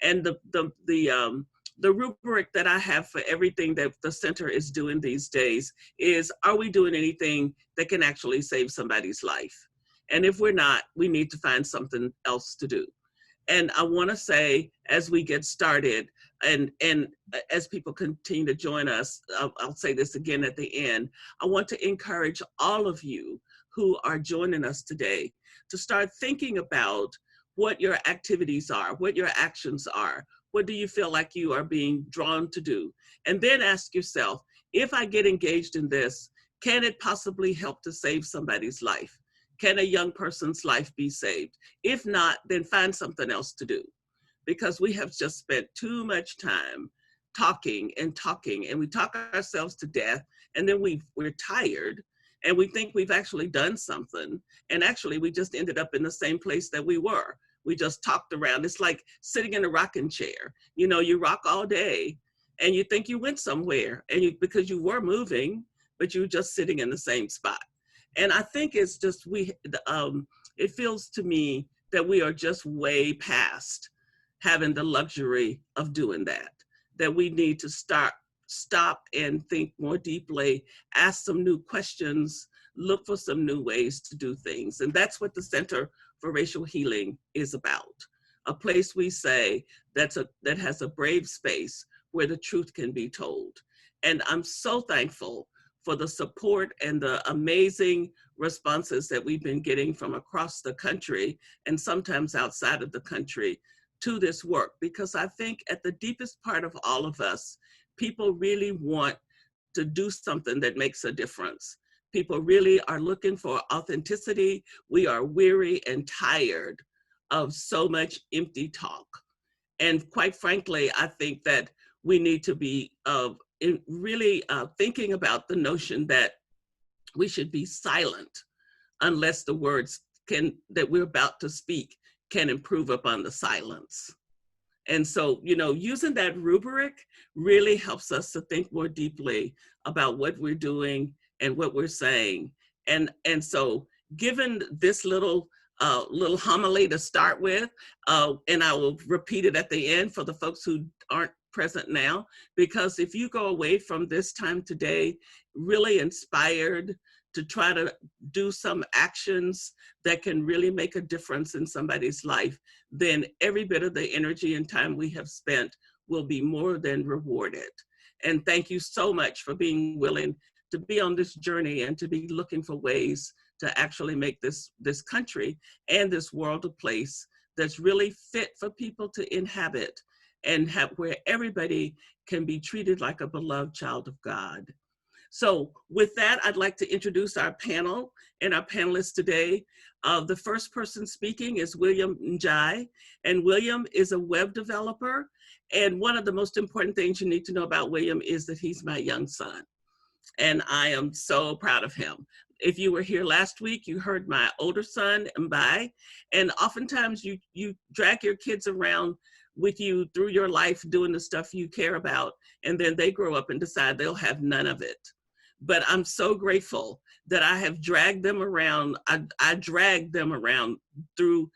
And the rubric that I have for everything that the center is doing these days is, are we doing anything that can actually save somebody's life? And if we're not, we need to find something else to do. And I want to say, as we get started, and as people continue to join us, I'll say this again at the end. I want to encourage all of you who are joining us today to start thinking about what your activities are, what your actions are. What do you feel like you are being drawn to do? And then ask yourself, if I get engaged in this, can it possibly help to save somebody's life? Can a young person's life be saved? If not, then find something else to do, because we have just spent too much time talking and talking, and we talk ourselves to death, and then we're tired, and we think we've actually done something, and actually we just ended up in the same place that we were. We just talked around. It's like sitting in a rocking chair. You know, you rock all day, and you think you went somewhere, and because you were moving, but you were just sitting in the same spot. And I think it's just it feels to me that we are just way past having the luxury of doing that. That we need to stop and think more deeply, ask some new questions, look for some new ways to do things. And that's what the Center for Racial Healing is about. A place, we say, that has a brave space where the truth can be told. And I'm so thankful for the support and the amazing responses that we've been getting from across the country, and sometimes outside of the country, to this work. Because I think at the deepest part of all of us, people really want to do something that makes a difference. People really are looking for authenticity. We are weary and tired of so much empty talk. And quite frankly, I think that we need to be really thinking about the notion that we should be silent unless the words that we're about to speak can improve upon the silence. And so, you know, using that rubric really helps us to think more deeply about what we're doing and what we're saying. And so, given this little homily to start with, and I will repeat it at the end for the folks who aren't present now, because if you go away from this time today really inspired to try to do some actions that can really make a difference in somebody's life, then every bit of the energy and time we have spent will be more than rewarded. And thank you so much for being willing to be on this journey and to be looking for ways to actually make this country and this world a place that's really fit for people to inhabit, and where everybody can be treated like a beloved child of God. So with that, I'd like to introduce our panel and our panelists today. The first person speaking is William Njai, and William is a web developer. And one of the most important things you need to know about William is that he's my young son. And I am so proud of him. If you were here last week, you heard my older son, Mbai, and oftentimes you drag your kids around with you through your life doing the stuff you care about, and then they grow up and decide they'll have none of it. But I'm so grateful that I have dragged them around. I dragged them around through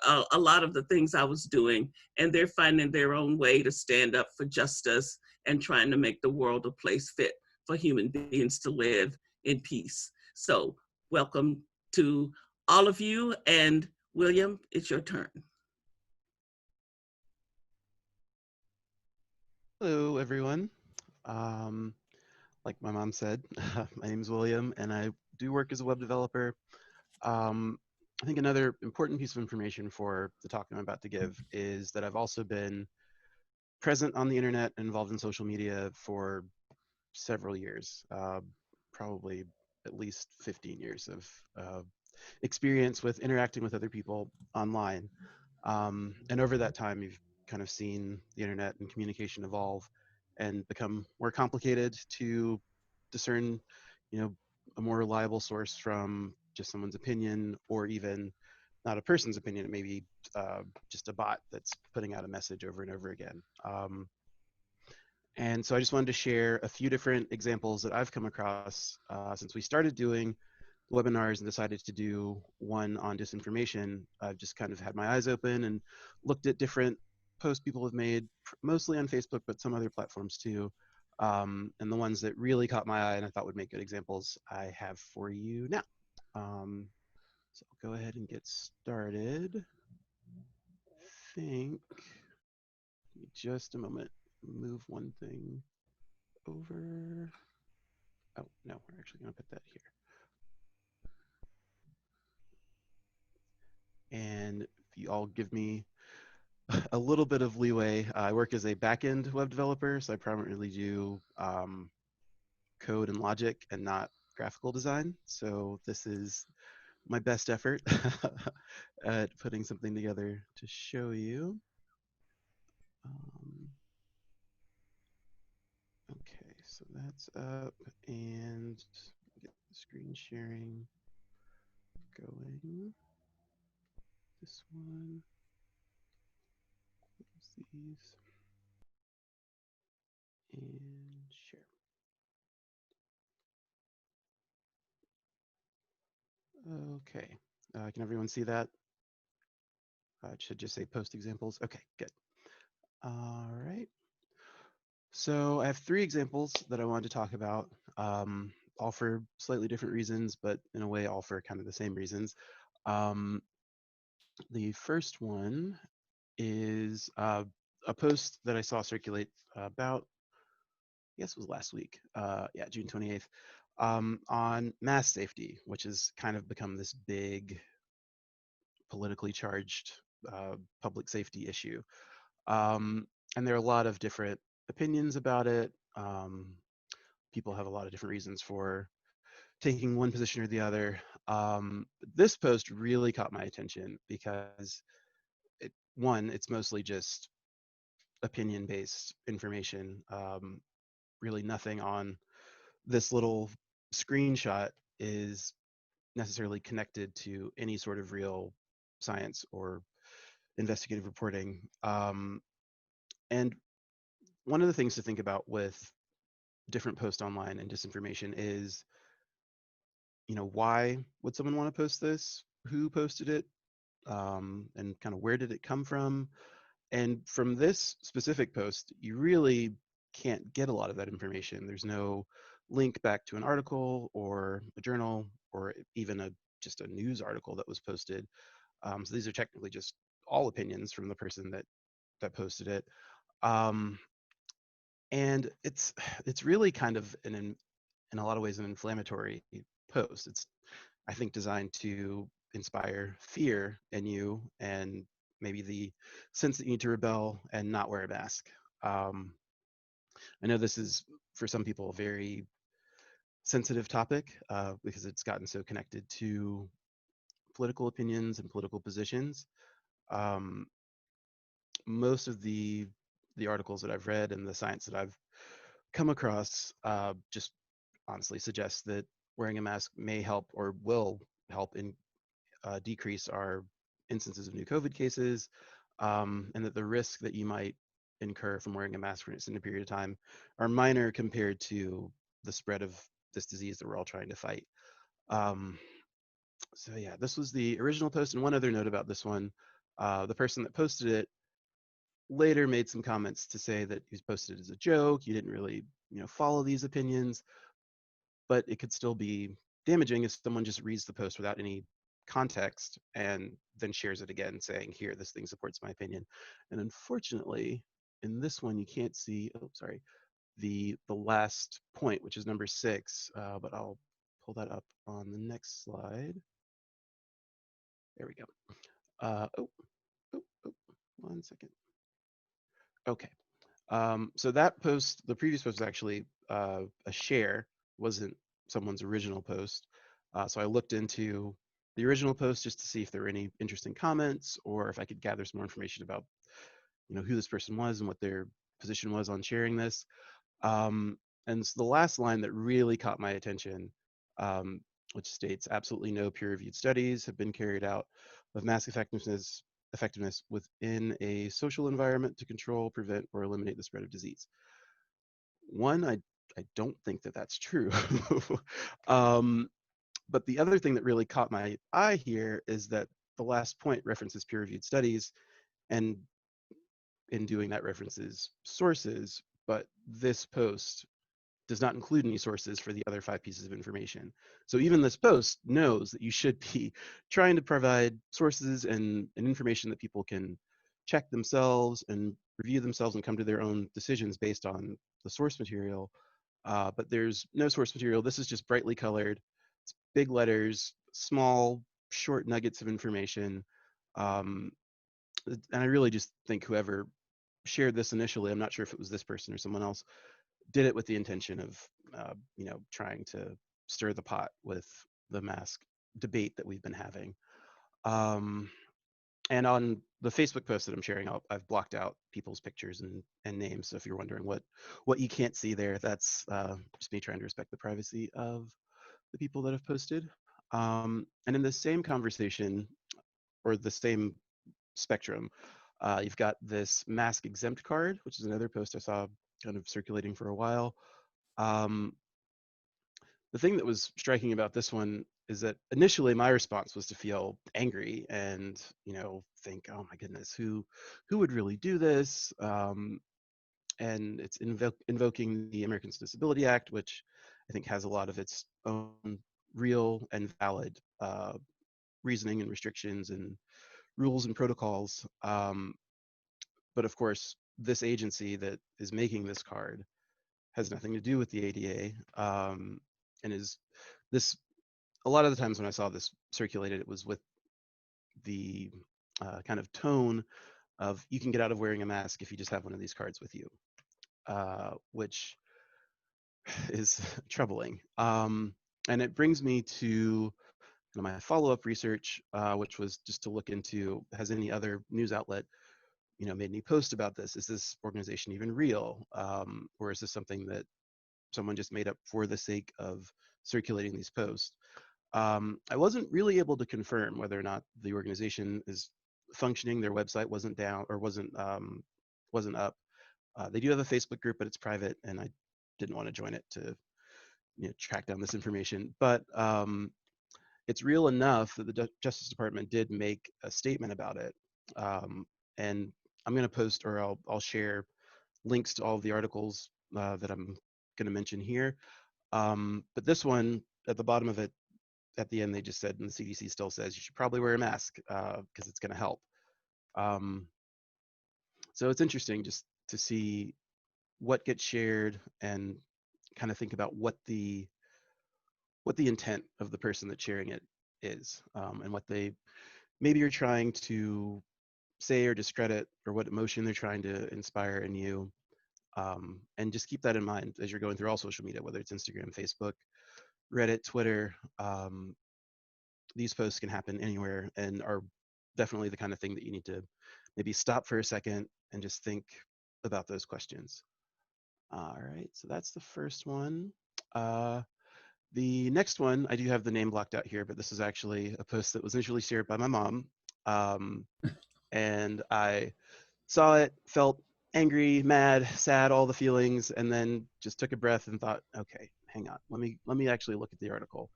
a lot of the things I was doing, and they're finding their own way to stand up for justice and trying to make the world a place fit for human beings to live in peace. So welcome to all of you, and William, it's your turn. Hello, everyone. Like my mom said, my name is William, and I do work as a web developer. I think another important piece of information for the talk I'm about to give is that I've also been present on the internet and involved in social media for several years, probably at least 15 years of experience with interacting with other people online. And over that time, you've kind of seen the internet and communication evolve and become more complicated to discern, a more reliable source from just someone's opinion, or even not a person's opinion. It may be just a bot that's putting out a message over and over again. And so I just wanted to share a few different examples that I've come across since we started doing webinars and decided to do one on disinformation. I've just kind of had my eyes open and looked at different posts people have made, mostly on Facebook, but some other platforms too. And the ones that really caught my eye and I thought would make good examples, I have for you now. So I'll go ahead and get started. Think, give me just a moment, move one thing over. Oh, no, we're actually going to put that here. And if you all give me a little bit of leeway, I work as a backend web developer, so I primarily do code and logic and not graphical design. So this is my best effort at putting something together to show you. Okay, so that's up, and get the screen sharing going. This one, close these, and share. Okay, can everyone see that? It should just say post examples. Okay, good. All right. So I have 3 examples that I wanted to talk about, all for slightly different reasons, but in a way all for kind of the same reasons. The first one is a post that I saw circulate about, I guess it was last week, yeah, June 28th, on mass safety, which has kind of become this big politically charged public safety issue. And there are a lot of different opinions about it. People have a lot of different reasons for taking one position or the other. This post really caught my attention because one, it's mostly just opinion-based information. Really nothing on this little screenshot is necessarily connected to any sort of real science or investigative reporting. And one of the things to think about with different posts online and disinformation is, why would someone want to post this? Who posted it? And kind of where did it come from? And from this specific post, you really can't get a lot of that information. There's no link back to an article or a journal or even just a news article that was posted. So these are technically just all opinions from the person that posted it. And it's really kind of in a lot of ways an inflammatory post. It's, I think, designed to inspire fear in you and maybe the sense that you need to rebel and not wear a mask. I know this is for some people a very sensitive topic because it's gotten so connected to political opinions and political positions. Um, Most of the articles that I've read and the science that I've come across just honestly suggest that wearing a mask may help or will help in decrease our instances of new COVID cases, and that the risk that you might incur from wearing a mask for an extended period of time are minor compared to the spread of this disease that we're all trying to fight. So yeah, this was the original post. And one other note about this one, the person that posted it later made some comments to say that he posted it as a joke. You didn't really, follow these opinions, but it could still be damaging if someone just reads the post without any context and then shares it again saying, here, this thing supports my opinion. And unfortunately, in this one, you can't see, oh, sorry, the last point, which is number 6, but I'll pull that up on the next slide. There we go. One second. Okay. So that post, the previous post was actually a share, wasn't someone's original post. So I looked into the original post just to see if there were any interesting comments or if I could gather some more information about, who this person was and what their position was on sharing this. And so the last line that really caught my attention, which states, absolutely no peer-reviewed studies have been carried out of mask effectiveness within a social environment to control, prevent, or eliminate the spread of disease. One, I don't think that that's true. But the other thing that really caught my eye here is that the last point references peer-reviewed studies, and in doing that references sources, but this post does not include any sources for the other 5 pieces of information. So even this post knows that you should be trying to provide sources and information that people can check themselves and review themselves and come to their own decisions based on the source material. But there's no source material. This is just brightly colored. It's big letters, small, short nuggets of information. Um, and I really just think whoever shared this initially, I'm not sure if it was this person or someone else, did it with the intention of, trying to stir the pot with the mask debate that we've been having. Um, and on the Facebook post that I'm sharing, I've blocked out people's pictures and names. So if you're wondering what you can't see there, that's just me trying to respect the privacy of the people that have posted. And in the same conversation or the same spectrum, you've got this mask exempt card, which is another post I saw kind of circulating for a while. Um, the thing that was striking about this one is that initially my response was to feel angry and think, oh my goodness, who would really do this? And it's invoking the Americans with Disability Act, which I think has a lot of its own real and valid reasoning and restrictions and rules and protocols. But of course, this agency that is making this card has nothing to do with the ADA, and is this. A lot of the times when I saw this circulated, it was with the kind of tone of you can get out of wearing a mask if you just have one of these cards with you, which is troubling. And it brings me to my follow-up research, which was just to look into, has any other news outlet made any post about this? Is this organization even real? Or is this something that someone just made up for the sake of circulating these posts? I wasn't really able to confirm whether or not the organization is functioning. Their website wasn't down or wasn't up. They do have a Facebook group, but it's private, and I didn't want to join it to track down this information. But it's real enough that the Justice Department did make a statement about it. And I'm going to post, or I'll share links to all of the articles that I'm going to mention here. But this one, at the bottom of it, at the end, they just said, and the CDC still says, you should probably wear a mask because it's going to help. So it's interesting just to see what gets shared and kind of think about what the intent of the person that's sharing it is, and what they maybe are trying to say or discredit, or what emotion they're trying to inspire in you. And just keep that in mind as you're going through all social media, whether it's Instagram, Facebook, Reddit, Twitter. These posts can happen anywhere and are definitely the kind of thing that you need to maybe stop for a second and just think about those questions. All right, so that's the first one. The next one, I do have the name blocked out here, but this is actually a post that was initially shared by my mom. And I saw it, felt angry, mad, sad, all the feelings, and then just took a breath and thought, okay, hang on, let me actually look at the article,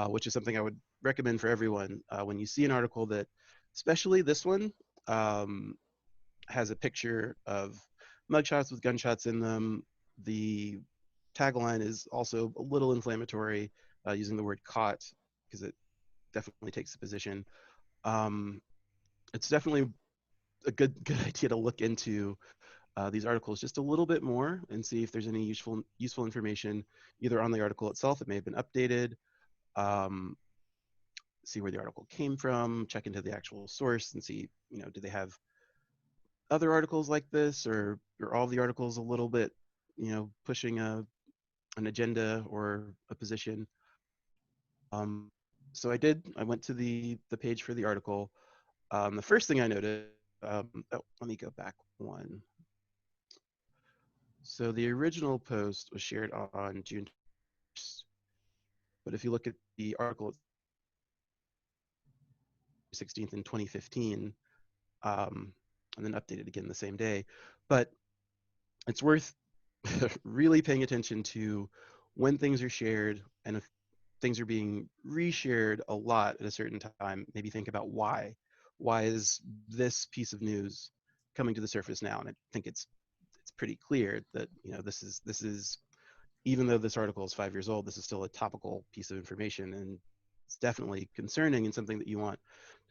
which is something I would recommend for everyone. When you see an article that, especially this one, has a picture of mugshots with gunshots in them. The tagline is also a little inflammatory, using the word caught, because it definitely takes a position. It's definitely a good idea to look into these articles just a little bit more and see if there's any useful information either on the article itself that may have been updated, see where the article came from, check into the actual source and see, do they have other articles like this, or all the articles a little bit, pushing an agenda or a position. So I went to the page for the article. The first thing I noticed, let me go back one. So the original post was shared on June 1st, but if you look at the article 16th in 2015, and then updated again the same day. But it's worth really paying attention to when things are shared, and if things are being reshared a lot at a certain time, maybe think about why. Why is this piece of news coming to the surface now, and I think it's pretty clear that this is even though this article is 5 years old, this is still a topical piece of information, and it's definitely concerning and something that you want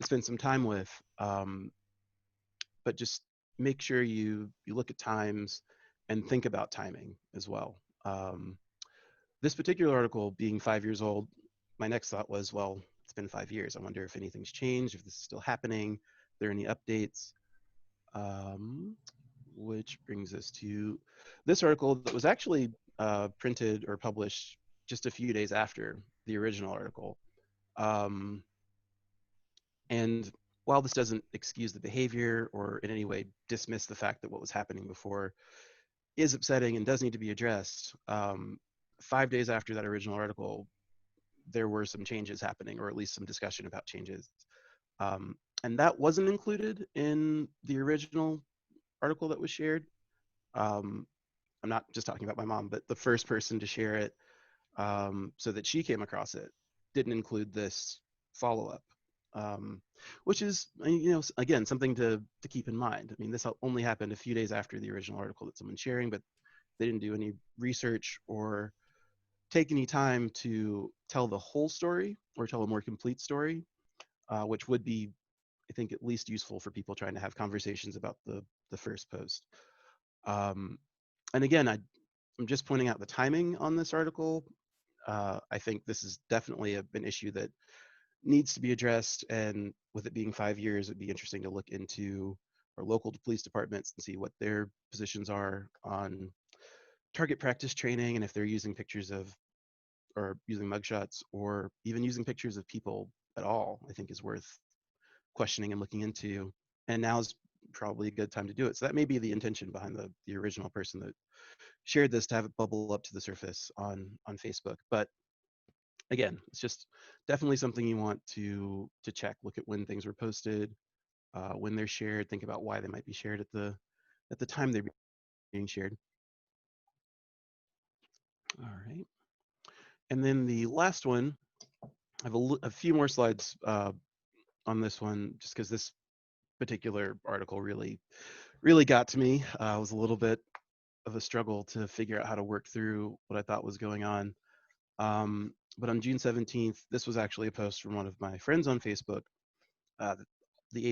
to spend some time with. But just make sure you look at times and think about timing as well. This particular article being 5 years old, my next thought was, well, it's been 5 years. I wonder if anything's changed, if this is still happening, if there are any updates. Which brings us to this article that was actually printed or published just a few days after the original article. And while this doesn't excuse the behavior or in any way dismiss the fact that what was happening before is upsetting and does need to be addressed, 5 days after that original article, there were some changes happening, or at least some discussion about changes. And that wasn't included in the original article that was shared. I'm not just talking about my mom, but the first person to share it, so that she came across it, didn't include this follow-up, which is, again, something to keep in mind. I mean, this only happened a few days after the original article that someone's sharing, but they didn't do any research or take any time to tell the whole story or tell a more complete story, which would be, I think, at least useful for people trying to have conversations about the first post. And again, I'm just pointing out the timing on this article. I think this is definitely an issue that needs to be addressed, and with it being 5 years, it'd be interesting to look into our local police departments and see what their positions are on target practice training, and if they're using pictures of, or using mugshots, or even using pictures of people at all, I think is worth questioning and looking into. And now is probably a good time to do it. So that may be the intention behind the original person that shared this, to have it bubble up to the surface on Facebook. But again, it's just definitely something you want to check. Look at when things were posted, when they're shared. Think about why they might be shared at the time they're being shared. All right. And then the last one, I have a few more slides on this one, just because this particular article really got to me. It was a little bit of a struggle to figure out how to work through what I thought was going on. But on June 17th, this was actually a post from one of my friends on Facebook. The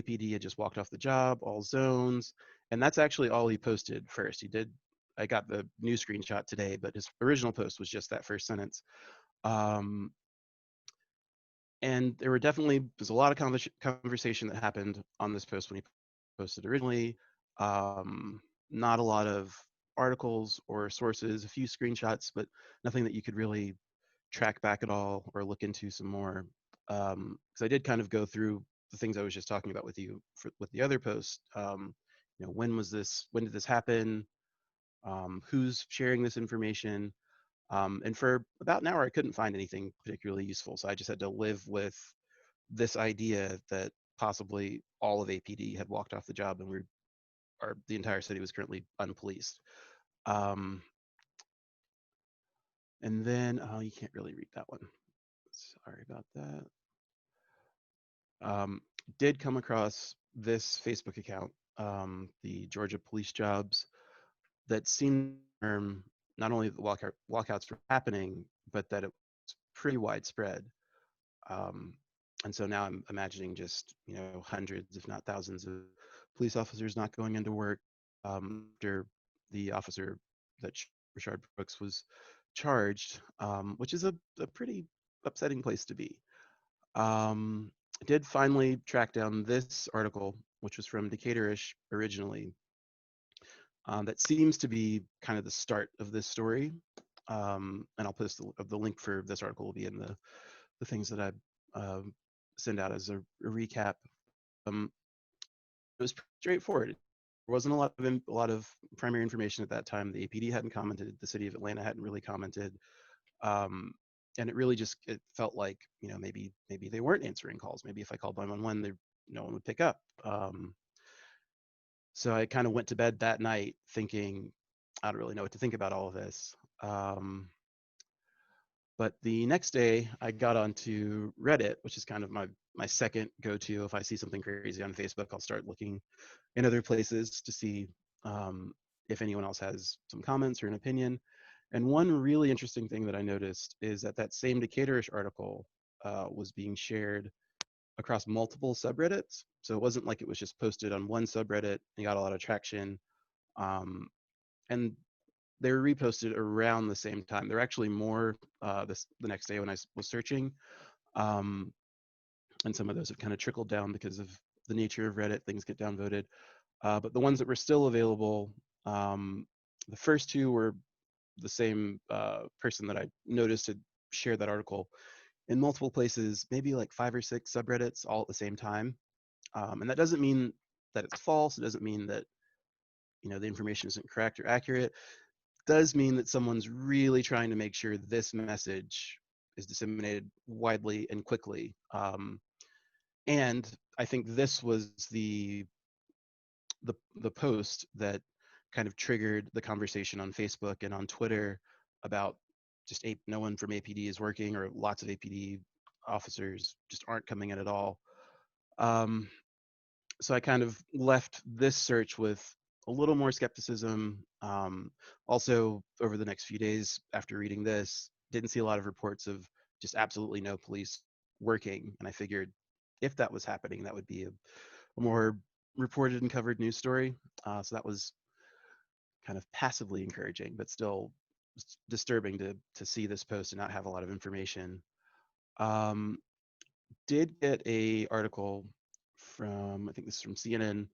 APD had just walked off the job, all zones, and that's actually all he posted first. I got the new screenshot today, but his original post was just that first sentence. And there's a lot of conversation that happened on this post when he posted originally. Not a lot of articles or sources, a few screenshots, but nothing that you could really track back at all or look into some more. Because I did kind of go through the things I was just talking about with you with the other post. When did this happen? Who's sharing this information? And for about an hour, I couldn't find anything particularly useful. So I just had to live with this idea that possibly all of APD had walked off the job, and the entire city was currently unpoliced. And then, oh, you can't really read that one. Sorry about that. Did come across this Facebook account, the Georgia Police Jobs, that seemed not only the walkouts were happening, but that it was pretty widespread. And so now I'm imagining just, hundreds, if not thousands, of police officers not going into work after the officer that Rashard Brooks was charged, which is a pretty upsetting place to be. I did finally track down this article, which was from Decatur-ish originally, that seems to be kind of the start of this story. And I'll post the link for this article will be in the things that I send out as a recap. It was pretty straightforward. There wasn't a lot of primary information at that time. The APD hadn't commented. The city of Atlanta hadn't really commented. And it really just, it felt like, maybe they weren't answering calls. Maybe if I called 911, no one would pick up. So I kind of went to bed that night thinking, I don't really know what to think about all of this. But the next day, I got onto Reddit, which is kind of my second go-to. If I see something crazy on Facebook, I'll start looking in other places to see um, if anyone else has some comments or an opinion. And one really interesting thing that I noticed is that that same Decatur-ish article was being shared across multiple subreddits. So it wasn't like it was just posted on one subreddit and got a lot of traction. Um, and they were reposted around the same time. There were actually more the next day when I was searching, um, and some of those have kind of trickled down because of the nature of Reddit. Things get downvoted, but the ones that were still available, the first two were the same person that I noticed had shared that article in multiple places, maybe like 5 or 6 subreddits all at the same time. And that doesn't mean that it's false. It doesn't mean that the information isn't correct or accurate. Does mean that someone's really trying to make sure this message is disseminated widely and quickly. And I think this was the post that kind of triggered the conversation on Facebook and on Twitter about just no one from APD is working, or lots of APD officers just aren't coming in at all. So I kind of left this search with a little more skepticism. Also, over the next few days after reading this, didn't see a lot of reports of just absolutely no police working. And I figured if that was happening, that would be a more reported and covered news story. So that was kind of passively encouraging, but still disturbing to see this post and not have a lot of information. Um, did get a article from, I think this is from CNN,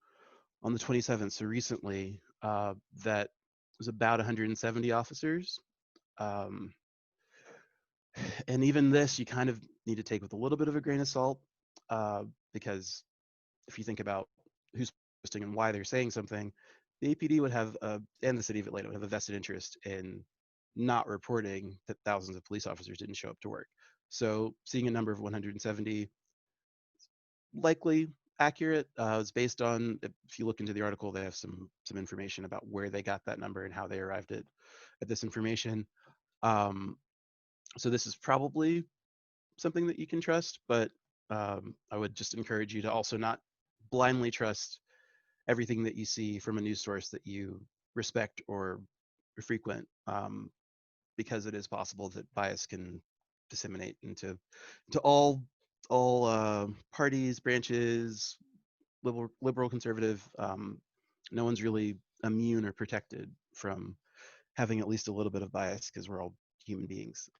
on the 27th, so recently, that was about 170 officers. Um, and even this, you kind of need to take with a little bit of a grain of salt, because if you think about who's posting and why they're saying something, the APD would have, and the city of Atlanta would have a vested interest in not reporting that thousands of police officers didn't show up to work. So seeing a number of 170, likely accurate. It's based on, if you look into the article, they have some information about where they got that number and how they arrived at this information. Um, so this is probably something that you can trust, but I would just encourage you to also not blindly trust everything that you see from a news source that you respect or frequent, because it is possible that bias can disseminate into all parties, branches, liberal, conservative. No one's really immune or protected from having at least a little bit of bias because we're all human beings.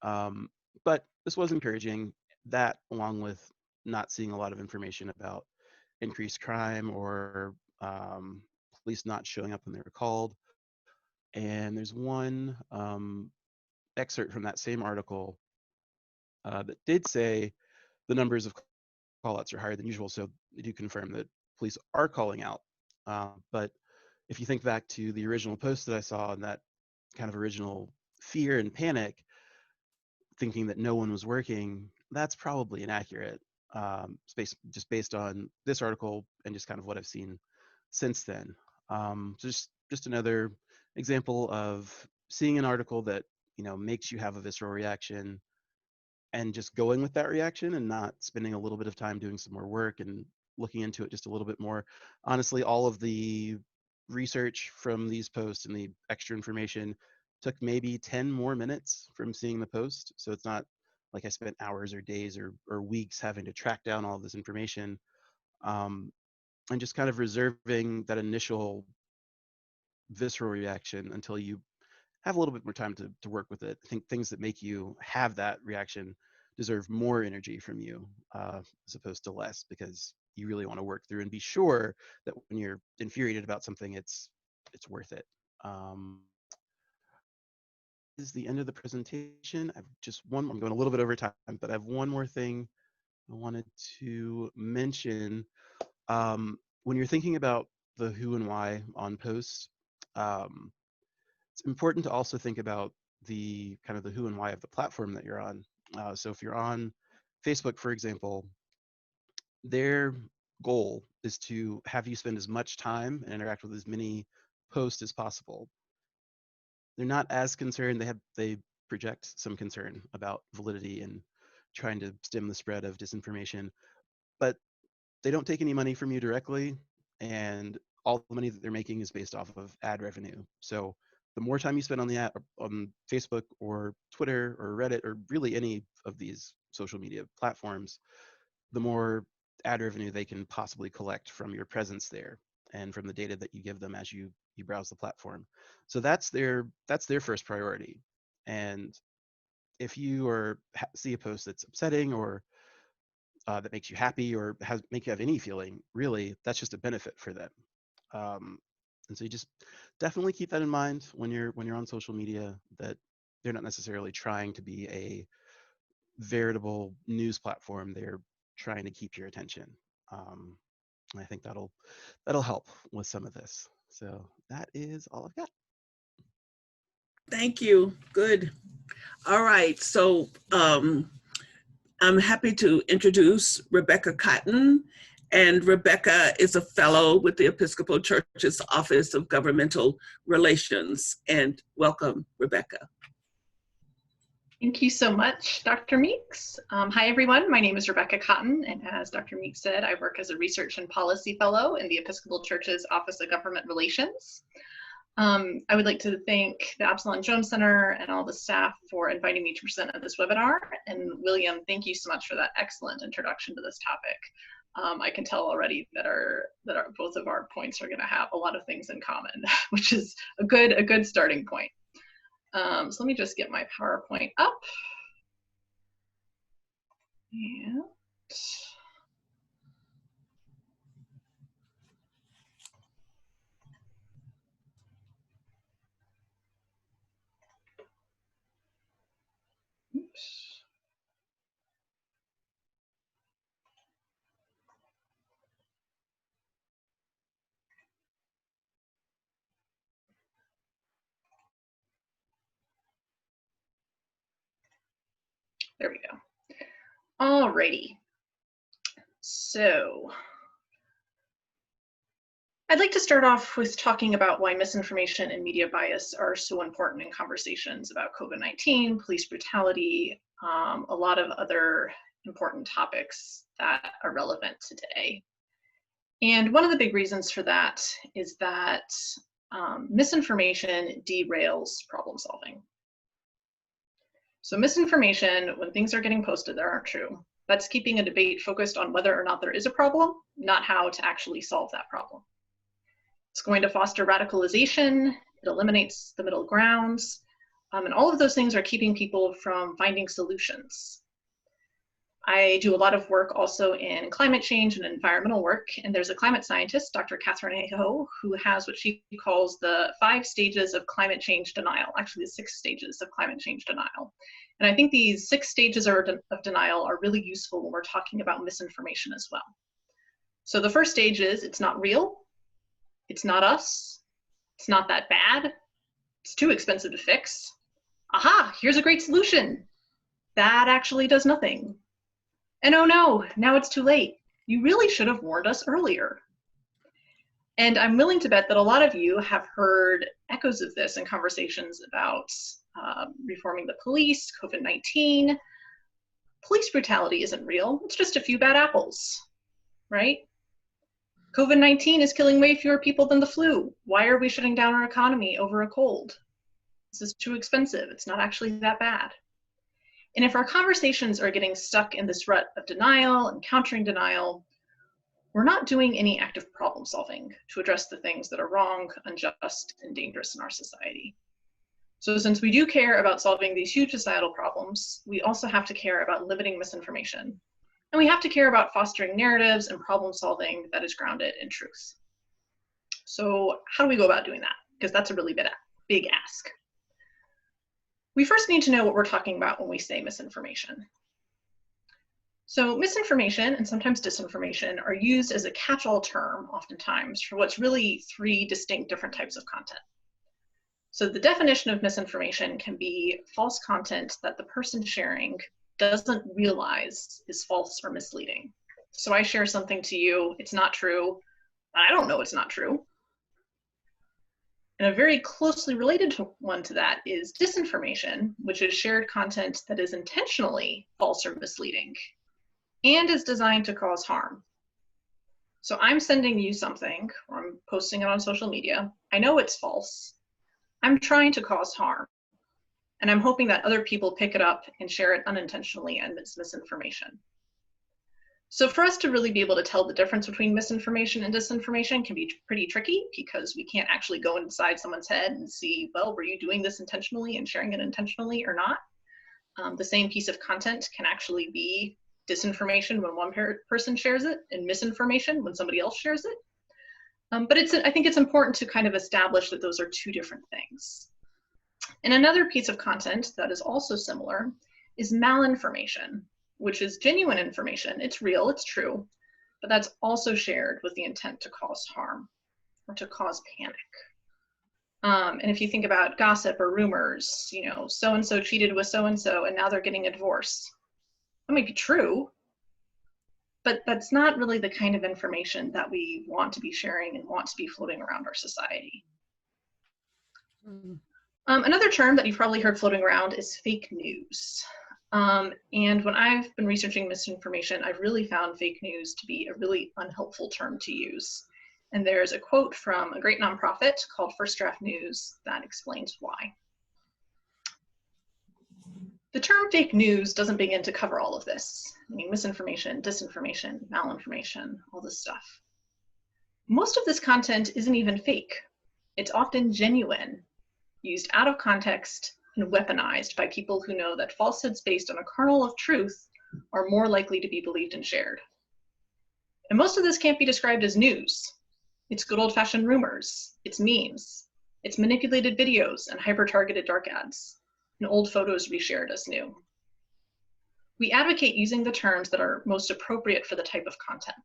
But this was encouraging. That, along with not seeing a lot of information about increased crime or police not showing up when they were called. And there's one excerpt from that same article that did say the numbers of callouts are higher than usual. So they do confirm that police are calling out. But if you think back to the original post that I saw and that kind of original fear and panic, thinking that no one was working, that's probably inaccurate. Just based on this article and just kind of what I've seen since then. So just another example of seeing an article that makes you have a visceral reaction, and just going with that reaction and not spending a little bit of time doing some more work and looking into it just a little bit more. Honestly, all of the research from these posts and the extra information took maybe 10 more minutes from seeing the post. So it's not like I spent hours or days or weeks having to track down all of this information, and just kind of reserving that initial visceral reaction until you have a little bit more time to work with it. I think things that make you have that reaction deserve more energy from you, as opposed to less, because you really want to work through and be sure that when you're infuriated about something, it's worth it. This is the end of the presentation. I'm going a little bit over time, but I have one more thing I wanted to mention. When you're thinking about the who and why on posts, it's important to also think about the kind of the who and why of the platform that you're on. So if you're on Facebook, for example, their goal is to have you spend as much time and interact with as many posts as possible. They're not as concerned. They project some concern about validity and trying to stem the spread of disinformation, but they don't take any money from you directly, and all the money that they're making is based off of ad revenue. So the more time you spend on the ad, on Facebook or Twitter or Reddit or really any of these social media platforms, the more ad revenue they can possibly collect from your presence there and from the data that you give them as you browse the platform. So that's their first priority. And if you see a post that's upsetting or that makes you happy or make you have any feeling, really, that's just a benefit for them. And so you just definitely keep that in mind when you're on social media, that they're not necessarily trying to be a veritable news platform. They're trying to keep your attention. I think that'll help with some of this. So that is all I've got. Thank you. Good. All right. So I'm happy to introduce Rebecca Cotton. And Rebecca is a fellow with the Episcopal Church's Office of Governmental Relations. And welcome, Rebecca. Thank you so much, Dr. Meeks. Hi, everyone. My name is Rebecca Cotton, and as Dr. Meeks said, I work as a Research and Policy Fellow in the Episcopal Church's Office of Government Relations. I would like to thank the Absalom Jones Center and all the staff for inviting me to present at this webinar. And William, thank you so much for that excellent introduction to this topic. I can tell already that both of our points are going to have a lot of things in common, which is a good starting point. So let me just get my PowerPoint up. And oops. There we go. Alrighty. So I'd like to start off with talking about why misinformation and media bias are so important in conversations about COVID-19, police brutality, a lot of other important topics that are relevant today. And one of the big reasons for that is that misinformation derails problem solving. So misinformation, when things are getting posted that aren't true, that's keeping a debate focused on whether or not there is a problem, not how to actually solve that problem. It's going to foster radicalization, it eliminates the middle grounds, and all of those things are keeping people from finding solutions. I do a lot of work also in climate change and environmental work, and there's a climate scientist, Dr. Catherine Aho, who has what she calls the 5 stages of climate change denial, actually the 6 stages of climate change denial. And I think these 6 stages of denial are really useful when we're talking about misinformation as well. So the first stage is, it's not real, it's not us, it's not that bad, it's too expensive to fix. Aha, here's a great solution. That actually does nothing. And oh no, now it's too late. You really should have warned us earlier. And I'm willing to bet that a lot of you have heard echoes of this in conversations about reforming the police, COVID-19. Police brutality isn't real, it's just a few bad apples, right? COVID-19 is killing way fewer people than the flu. Why are we shutting down our economy over a cold? This is too expensive, it's not actually that bad. And if our conversations are getting stuck in this rut of denial and countering denial, we're not doing any active problem solving to address the things that are wrong, unjust, and dangerous in our society. So since we do care about solving these huge societal problems, we also have to care about limiting misinformation. And we have to care about fostering narratives and problem solving that is grounded in truth. So how do we go about doing that? Because that's a really big ask. We first need to know what we're talking about when we say misinformation. So misinformation and sometimes disinformation are used as a catch-all term oftentimes for what's really 3 distinct different types of content. So the definition of misinformation can be false content that the person sharing doesn't realize is false or misleading. So I share something to you, it's not true, I don't know it's not true. And a very closely related one to that is disinformation, which is shared content that is intentionally false or misleading and is designed to cause harm. So I'm sending you something, or I'm posting it on social media. I know it's false. I'm trying to cause harm. And I'm hoping that other people pick it up and share it unintentionally, and it's misinformation. So for us to really be able to tell the difference between misinformation and disinformation can be pretty tricky, because we can't actually go inside someone's head and see, well, were you doing this intentionally and sharing it intentionally or not? The same piece of content can actually be disinformation when one person shares it and misinformation when somebody else shares it. But I think it's important to kind of establish that those are two different things. And another piece of content that is also similar is malinformation, which is genuine information. It's real, it's true, but that's also shared with the intent to cause harm or to cause panic. And if you think about gossip or rumors, you know, so-and-so cheated with so-and-so and now they're getting a divorce. That might be true, but that's not really the kind of information that we want to be sharing and want to be floating around our society. Another term that you've probably heard floating around is fake news. And when I've been researching misinformation, I've really found fake news to be a really unhelpful term to use. And there's a quote from a great nonprofit called First Draft News that explains why. The term fake news doesn't begin to cover all of this. I mean, misinformation, disinformation, malinformation, all this stuff. Most of this content isn't even fake. It's often genuine, used out of context and weaponized by people who know that falsehoods based on a kernel of truth are more likely to be believed and shared. And most of this can't be described as news. It's good old-fashioned rumors, it's memes, it's manipulated videos and hyper-targeted dark ads, and old photos reshared as new. We advocate using the terms that are most appropriate for the type of content,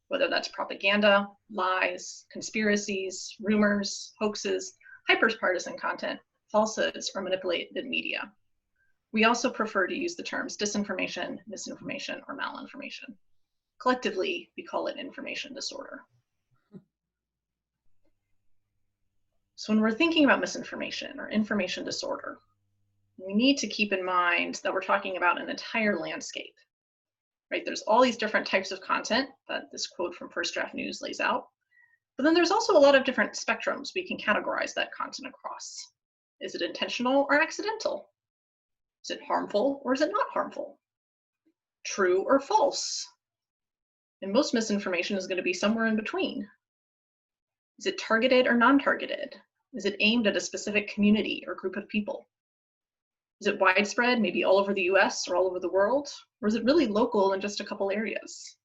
whether that's propaganda, lies, conspiracies, rumors, hoaxes, hyper-partisan content, falsehoods, or manipulated media. We also prefer to use the terms disinformation, misinformation, or malinformation. Collectively, we call it information disorder. So when we're thinking about misinformation or information disorder, we need to keep in mind that we're talking about an entire landscape, right? There's all these different types of content that this quote from First Draft News lays out, but then there's also a lot of different spectrums we can categorize that content across. Is it intentional or accidental? Is it harmful or is it not harmful? True or false? And most misinformation is going to be somewhere in between. Is it targeted or non-targeted? Is it aimed at a specific community or group of people? Is it widespread, maybe all over the US or all over the world? Or is it really local in just a couple areas?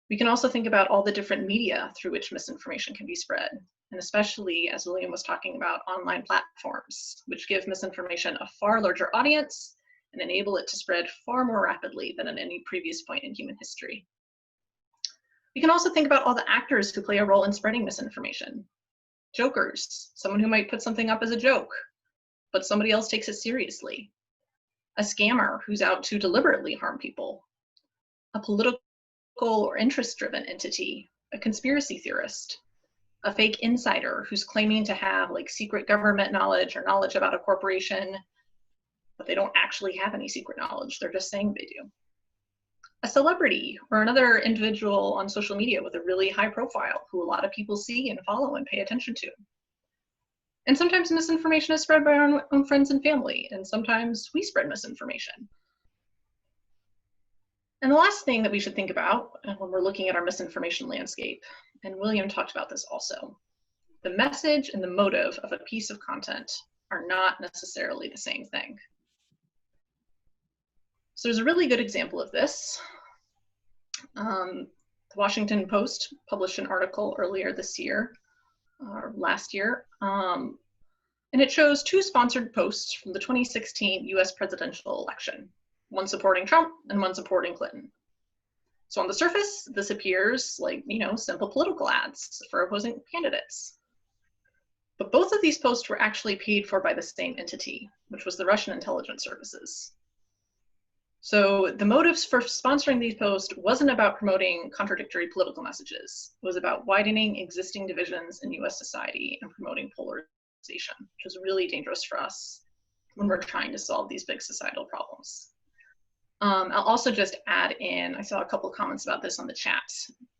We can also think about all the different media through which misinformation can be spread, and especially, as William was talking about, online platforms, which give misinformation a far larger audience and enable it to spread far more rapidly than at any previous point in human history. We can also think about all the actors who play a role in spreading misinformation. Jokers, someone who might put something up as a joke, but somebody else takes it seriously. A scammer who's out to deliberately harm people. A political or interest-driven entity, a conspiracy theorist. A fake insider who's claiming to have like secret government knowledge or knowledge about a corporation, but they don't actually have any secret knowledge, they're just saying they do. A celebrity or another individual on social media with a really high profile who a lot of people see and follow and pay attention to. And sometimes misinformation is spread by our own friends and family, and sometimes we spread misinformation. And the last thing that we should think about when we're looking at our misinformation landscape, and William talked about this also, the message and the motive of a piece of content are not necessarily the same thing. So there's a really good example of this. The Washington Post published an article earlier this year, or last year, and it shows two sponsored posts from the 2016 US presidential election, one supporting Trump and one supporting Clinton. So on the surface, this appears like, you know, simple political ads for opposing candidates. But both of these posts were actually paid for by the same entity, which was the Russian intelligence services. So the motives for sponsoring these posts wasn't about promoting contradictory political messages. It was about widening existing divisions in US society and promoting polarization, which is really dangerous for us when we're trying to solve these big societal problems. I'll also just add in, I saw a couple comments about this on the chat.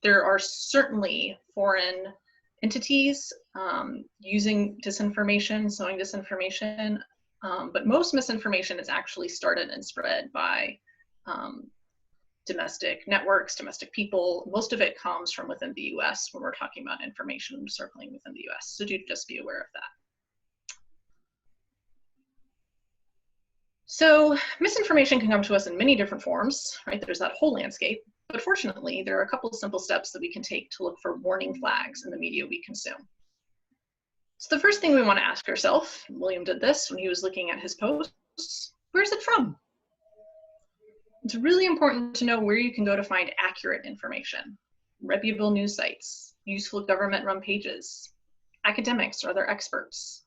There are certainly foreign entities using disinformation, sowing disinformation, but most misinformation is actually started and spread by domestic networks, domestic people. Most of it comes from within the US when we're talking about information circling within the US. So do just be aware of that. So misinformation can come to us in many different forms, right? There's that whole landscape, but fortunately, there are a couple of simple steps that we can take to look for warning flags in the media we consume. So the first thing we want to ask ourselves, William did this when he was looking at his posts, where's it from? It's really important to know where you can go to find accurate information. Reputable news sites, useful government-run pages, academics or other experts,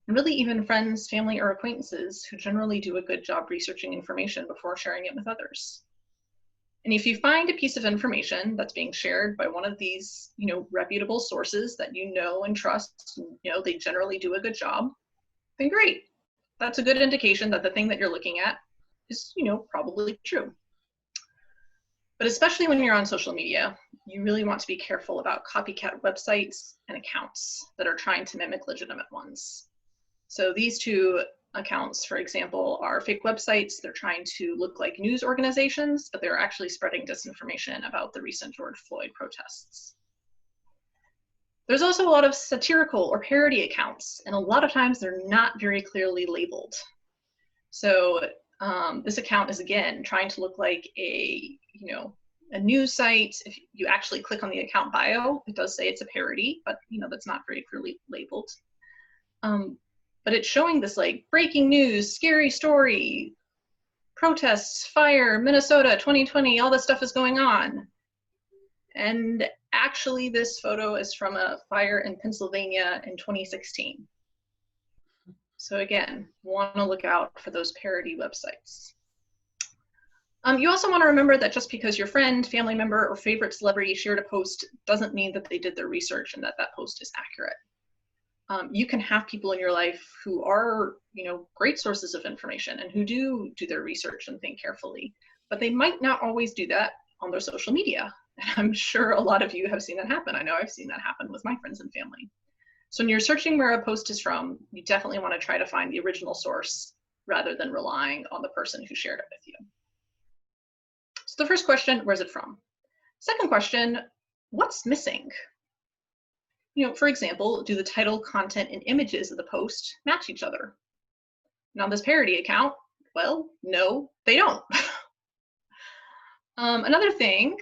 and really even friends, family, or acquaintances who generally do a good job researching information before sharing it with others. And if you find a piece of information that's being shared by one of these, reputable sources that you know and trust, they generally do a good job, then great. That's a good indication that the thing that you're looking at is, probably true. But especially when you're on social media, you really want to be careful about copycat websites and accounts that are trying to mimic legitimate ones. So these two accounts, for example, are fake websites. They're trying to look like news organizations, but they're actually spreading disinformation about the recent George Floyd protests. There's also a lot of satirical or parody accounts, and a lot of times they're not very clearly labeled. So this account is, again, trying to look like a news site. If you actually click on the account bio, it does say it's a parody, but that's not very clearly labeled. But it's showing this like breaking news, scary story, protests, fire, Minnesota 2020, all this stuff is going on. And actually this photo is from a fire in Pennsylvania in 2016. So again, want to look out for those parody websites. You also want to remember that just because your friend, family member, or favorite celebrity shared a post doesn't mean that they did their research and that that post is accurate. You can have people in your life who are, great sources of information and who do their research and think carefully, but they might not always do that on their social media. And I'm sure a lot of you have seen that happen. I know I've seen that happen with my friends and family. So when you're searching where a post is from, you definitely want to try to find the original source rather than relying on the person who shared it with you. So the first question, where's it from? Second question, what's missing? For example, do the title, content, and images of the post match each other? Now this parody account, well, no, they don't. Another thing,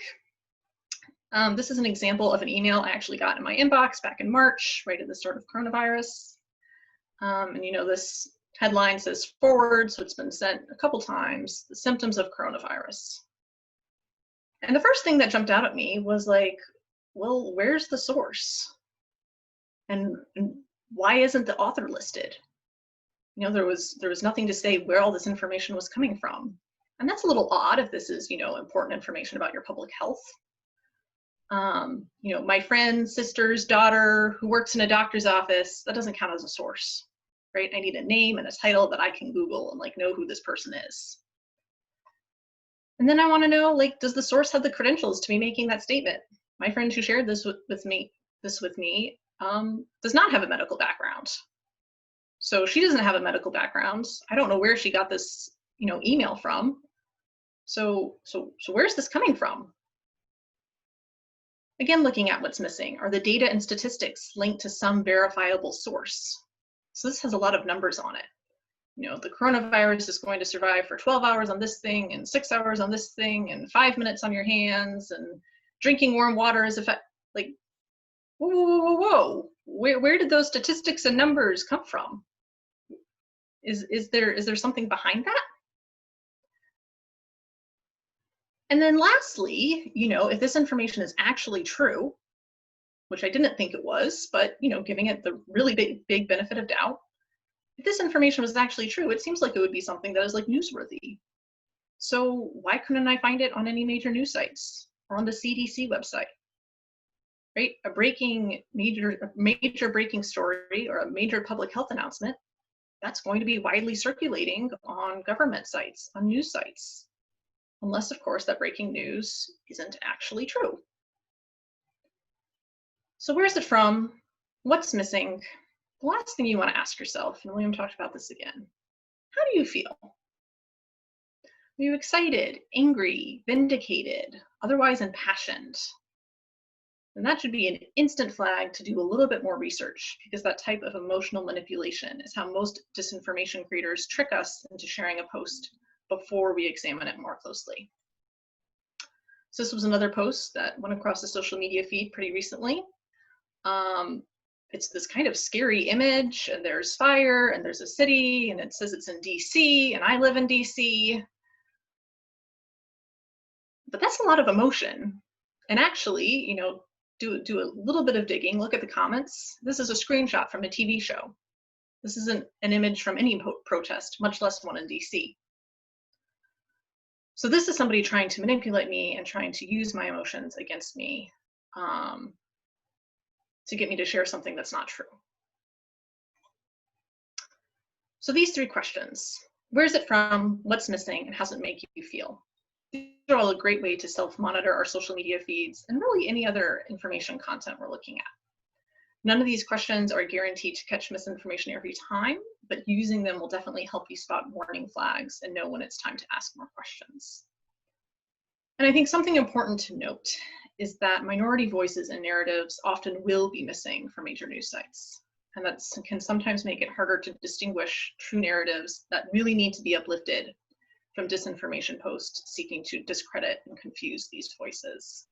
this is an example of an email I actually got in my inbox back in March, right at the start of coronavirus. And this headline says forward, so it's been sent a couple times, the symptoms of coronavirus. And the first thing that jumped out at me was like, well, where's the source? And why isn't the author listed? There was nothing to say where all this information was coming from. And that's a little odd if this is, important information about your public health. My friend's sister's daughter who works in a doctor's office, that doesn't count as a source, right? I need a name and a title that I can Google and know who this person is. And then I want to know, does the source have the credentials to be making that statement? My friend who shared this with me does not have a medical background. So she doesn't have a medical background. I don't know where she got this, email from. So where's this coming from? Again, looking at what's missing, are the data and statistics linked to some verifiable source? So this has a lot of numbers on it. The coronavirus is going to survive for 12 hours on this thing and 6 hours on this thing and 5 minutes on your hands and drinking warm water is whoa. Where did those statistics and numbers come from? Is there something behind that? And then lastly, if this information is actually true, which I didn't think it was, but giving it the really big benefit of doubt, if this information was actually true, it seems like it would be something that is newsworthy. So why couldn't I find it on any major news sites or on the CDC website? Right? A major breaking story or a major public health announcement, that's going to be widely circulating on government sites, on news sites, unless, of course, that breaking news isn't actually true. So where's it from? What's missing? The last thing you want to ask yourself, and William talked about this again, how do you feel? Are you excited, angry, vindicated, otherwise impassioned? And that should be an instant flag to do a little bit more research, because that type of emotional manipulation is how most disinformation creators trick us into sharing a post before we examine it more closely. So this was another post that went across the social media feed pretty recently. It's this kind of scary image, and there's fire, and there's a city, and it says it's in DC, and I live in DC. But that's a lot of emotion. And actually, you know, do a little bit of digging, look at the comments. This is a screenshot from a TV show. This isn't an image from any protest, much less one in DC. So this is somebody trying to manipulate me and trying to use my emotions against me to get me to share something that's not true. So these three questions: where's it from, what's missing, and how does it make you feel? These are all a great way to self-monitor our social media feeds and really any other information content we're looking at. None of these questions are guaranteed to catch misinformation every time, but using them will definitely help you spot warning flags and know when it's time to ask more questions. And I think something important to note is that minority voices and narratives often will be missing from major news sites. And that can sometimes make it harder to distinguish true narratives that really need to be uplifted from disinformation posts seeking to discredit and confuse these voices.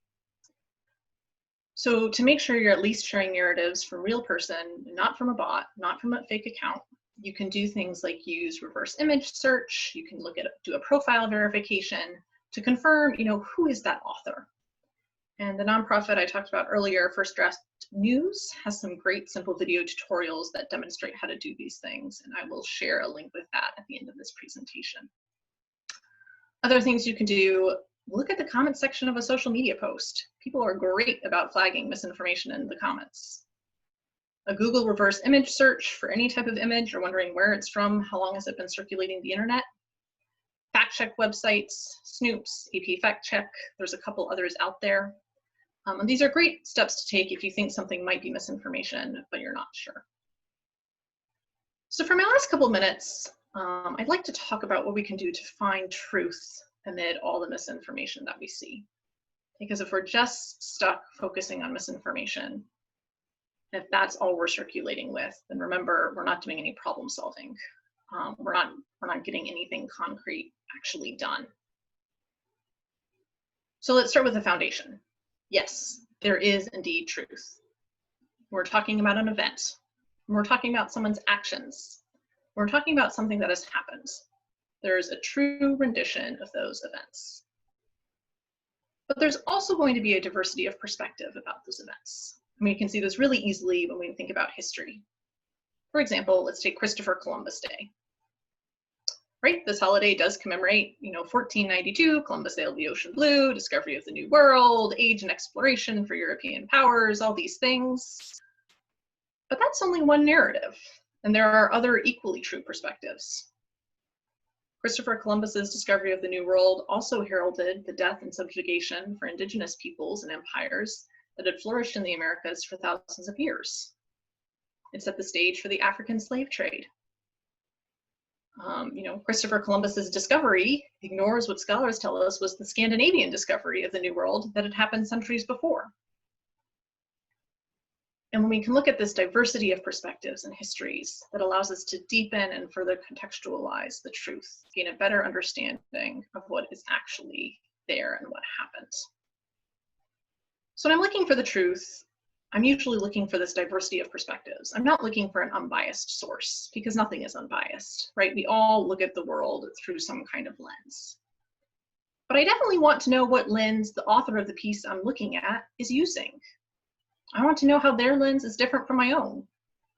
So to make sure you're at least sharing narratives from a real person, not from a bot, not from a fake account, you can do things like use reverse image search. You can do a profile verification to confirm, you know, who is that author. And the nonprofit I talked about earlier, First Draft News, has some great simple video tutorials that demonstrate how to do these things, and I will share a link with that at the end of this presentation. Other things you can do: look at the comment section of a social media post. People are great about flagging misinformation in the comments. A Google reverse image search for any type of image or wondering where it's from, how long has it been circulating the internet. Fact check websites, Snoops, AP Fact Check, there's a couple others out there. And these are great steps to take if you think something might be misinformation, but you're not sure. So for my last couple minutes, I'd like to talk about what we can do to find truth amid all the misinformation that we see. Because if we're just stuck focusing on misinformation, if that's all we're circulating with, then remember, we're not doing any problem solving. We're not getting anything concrete actually done. So let's start with the foundation. Yes, there is indeed truth. We're talking about an event. We're talking about someone's actions. We're talking about something that has happened. There's a true rendition of those events. But there's also going to be a diversity of perspective about those events. And we can see this really easily when we think about history. For example, let's take Christopher Columbus Day. Right, this holiday does commemorate, 1492, Columbus sailed the ocean blue, discovery of the New World, age and exploration for European powers, all these things. But that's only one narrative, and there are other equally true perspectives. Christopher Columbus's discovery of the New World also heralded the death and subjugation for indigenous peoples and empires that had flourished in the Americas for thousands of years. It set the stage for the African slave trade. Christopher Columbus's discovery ignores what scholars tell us was the Scandinavian discovery of the New World that had happened centuries before. And when we can look at this diversity of perspectives and histories, that allows us to deepen and further contextualize the truth, gain a better understanding of what is actually there and what happened. So when I'm looking for the truth, I'm usually looking for this diversity of perspectives. I'm not looking for an unbiased source, because nothing is unbiased, right? We all look at the world through some kind of lens. But I definitely want to know what lens the author of the piece I'm looking at is using. I want to know how their lens is different from my own.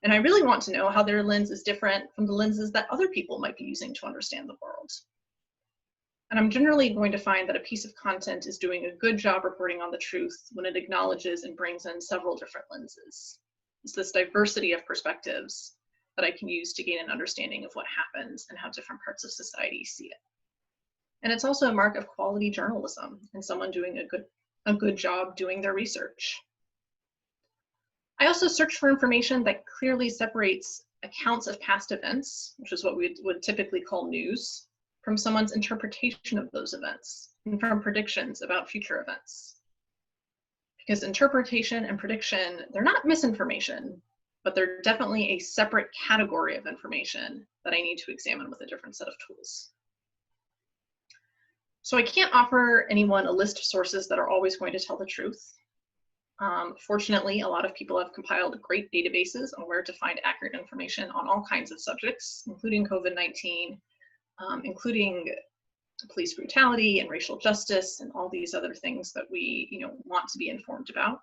And I really want to know how their lens is different from the lenses that other people might be using to understand the world. And I'm generally going to find that a piece of content is doing a good job reporting on the truth when it acknowledges and brings in several different lenses. It's this diversity of perspectives that I can use to gain an understanding of what happens and how different parts of society see it. And it's also a mark of quality journalism and someone doing a good job doing their research. I also search for information that clearly separates accounts of past events, which is what we would typically call news, from someone's interpretation of those events and from predictions about future events. Because interpretation and prediction, they're not misinformation, but they're definitely a separate category of information that I need to examine with a different set of tools. So I can't offer anyone a list of sources that are always going to tell the truth. Fortunately, a lot of people have compiled great databases on where to find accurate information on all kinds of subjects, including COVID-19, including police brutality and racial justice and all these other things that we want to be informed about.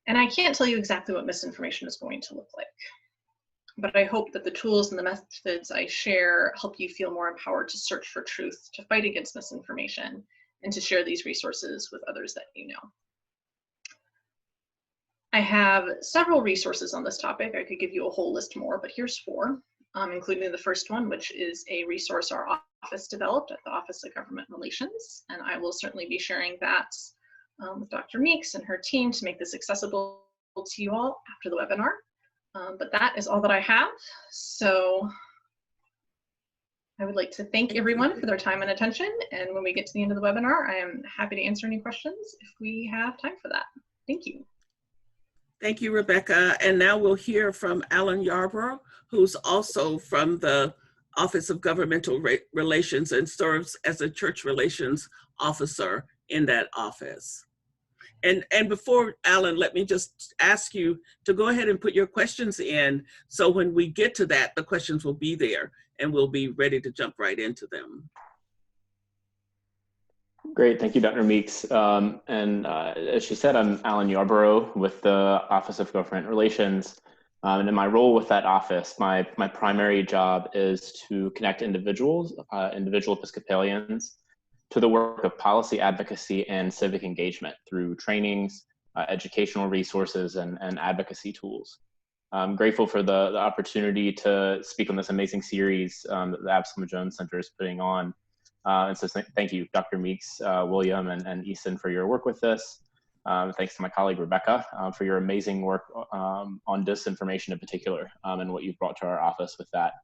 And I can't tell you exactly what misinformation is going to look like, but I hope that the tools and the methods I share help you feel more empowered to search for truth, to fight against misinformation, and to share these resources with others that you know. I have several resources on this topic. I could give you a whole list more, but here's 4, including the first one, which is a resource our office developed at the Office of Government Relations. And I will certainly be sharing that with Dr. Meeks and her team to make this accessible to you all after the webinar. But that is all that I have. So I would like to thank everyone for their time and attention. And when we get to the end of the webinar, I am happy to answer any questions if we have time for that. Thank you. Thank you, Rebecca. And now we'll hear from Alan Yarbrough, who's also from the Office of Governmental Relations and serves as a church relations officer in that office. And before, Alan, let me just ask you to go ahead and put your questions in. So when we get to that, the questions will be there and we'll be ready to jump right into them. Great, thank you, Dr. Meeks. As she said, I'm Alan Yarbrough with the Office of Government Relations. And in my role with that office, my primary job is to connect individuals, individual Episcopalians, to the work of policy advocacy and civic engagement through trainings, educational resources, and advocacy tools. I'm grateful for the opportunity to speak on this amazing series that the Absalom Jones Center is putting on. And so thank you, Dr. Meeks, William, and Easton for your work with this. Thanks to my colleague, Rebecca, for your amazing work on disinformation in particular, and what you've brought to our office with that.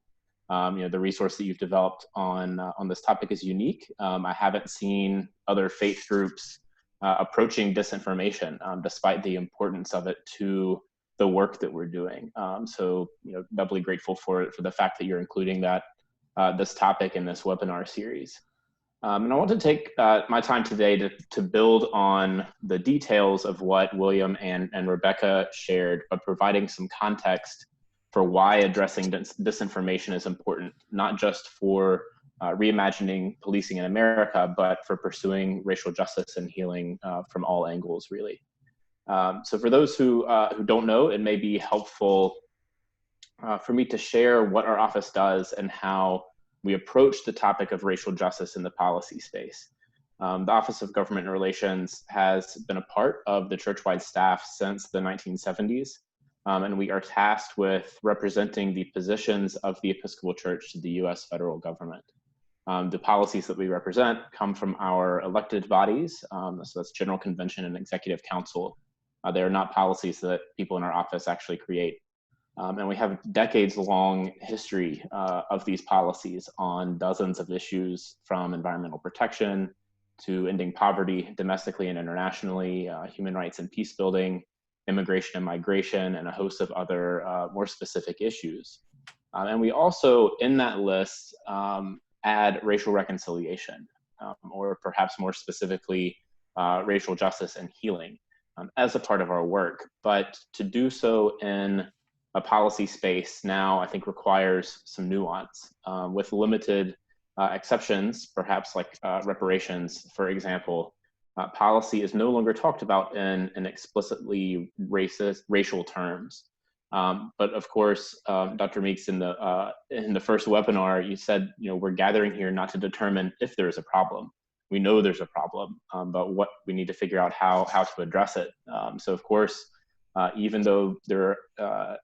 The resource that you've developed on this topic is unique. I haven't seen other faith groups approaching disinformation, despite the importance of it to the work that we're doing. So doubly grateful for the fact that you're including that this topic in this webinar series. And I want to take my time today to build on the details of what William and Rebecca shared, but providing some context for why addressing disinformation is important, not just for reimagining policing in America, but for pursuing racial justice and healing from all angles, really. So for those who don't know, it may be helpful for me to share what our office does and how we approach the topic of racial justice in the policy space. The Office of Government Relations has been a part of the churchwide staff since the 1970s, and we are tasked with representing the positions of the Episcopal Church to the US federal government. The policies that we represent come from our elected bodies, so that's General Convention and Executive Council. They are not policies that people in our office actually create. And we have a decades-long history of these policies on dozens of issues, from environmental protection to ending poverty domestically and internationally, human rights and peace building, immigration and migration, and a host of other more specific issues. And we also, in that list, add racial reconciliation, or perhaps more specifically, racial justice and healing as a part of our work. But to do so in a policy space now, I think, requires some nuance, with limited exceptions, perhaps like reparations, for example. Policy is no longer talked about in explicitly racial terms. But of course, Dr. Meeks, in the first webinar, you said, we're gathering here not to determine if there is a problem. We know there's a problem, but what we need to figure out how to address it. So of course, even though there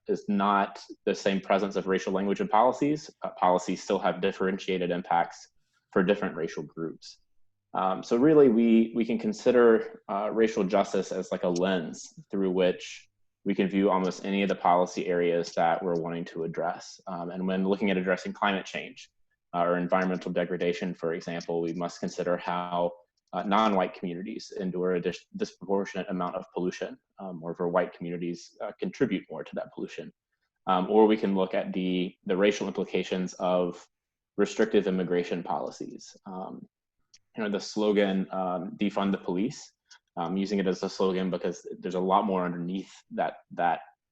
is not the same presence of racial language in policies, policies still have differentiated impacts for different racial groups. So really, we can consider racial justice as like a lens through which we can view almost any of the policy areas that we're wanting to address. And when looking at addressing climate change or environmental degradation, for example, we must consider how non-white communities endure a disproportionate amount of pollution, or white communities contribute more to that pollution. Or we can look at the racial implications of restrictive immigration policies. The slogan, defund the police, I'm using it as a slogan because there's a lot more underneath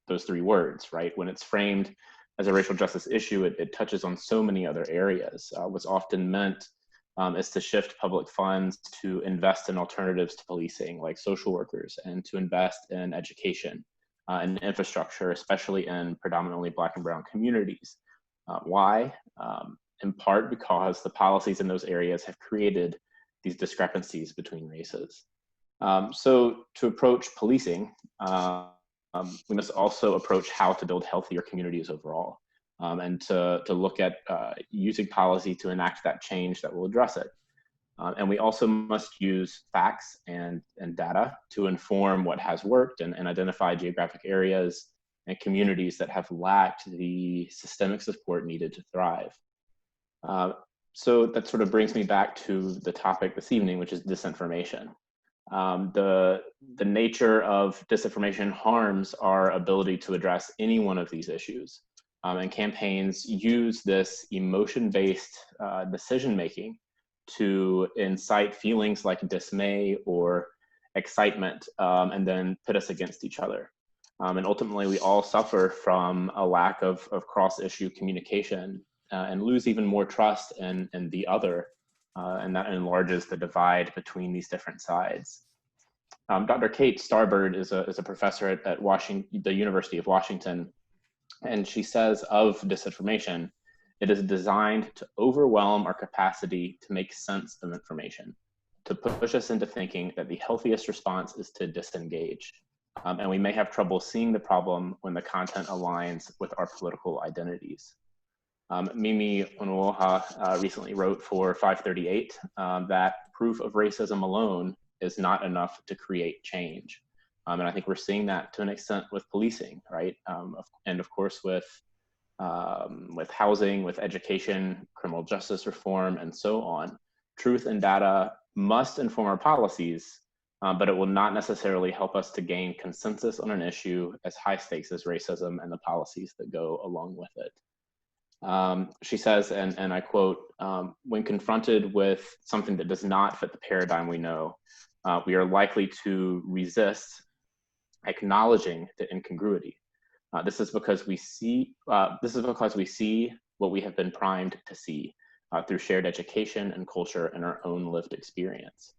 those three words, right? When it's framed as a racial justice issue, it touches on so many other areas. What's often meant is to shift public funds to invest in alternatives to policing, like social workers, and to invest in education and infrastructure, especially in predominantly Black and Brown communities. Why? In part because the policies in those areas have created these discrepancies between races. So to approach policing, we must also approach how to build healthier communities overall, and to look at using policy to enact that change that will address it. And we also must use facts and data to inform what has worked and identify geographic areas and communities that have lacked the systemic support needed to thrive. So that sort of brings me back to the topic this evening, which is disinformation. The nature of disinformation harms our ability to address any one of these issues. And campaigns use this emotion-based decision-making to incite feelings like dismay or excitement, and then pit us against each other. And ultimately, we all suffer from a lack of cross-issue communication and lose even more trust in the other, and that enlarges the divide between these different sides. Dr. Kate Starbird is a professor at the University of Washington, and she says of disinformation, it is designed to overwhelm our capacity to make sense of information, to push us into thinking that the healthiest response is to disengage. And we may have trouble seeing the problem when the content aligns with our political identities. Mimi Onuoha recently wrote for 538 that proof of racism alone is not enough to create change. And I think we're seeing that to an extent with policing, right? And of course with housing, with education, criminal justice reform, and so on. Truth and data must inform our policies, but it will not necessarily help us to gain consensus on an issue as high stakes as racism and the policies that go along with it. She says, and I quote, when confronted with something that does not fit the paradigm we know, we are likely to resist acknowledging the incongruity. This is because we see what we have been primed to see through shared education and culture and our own lived experience.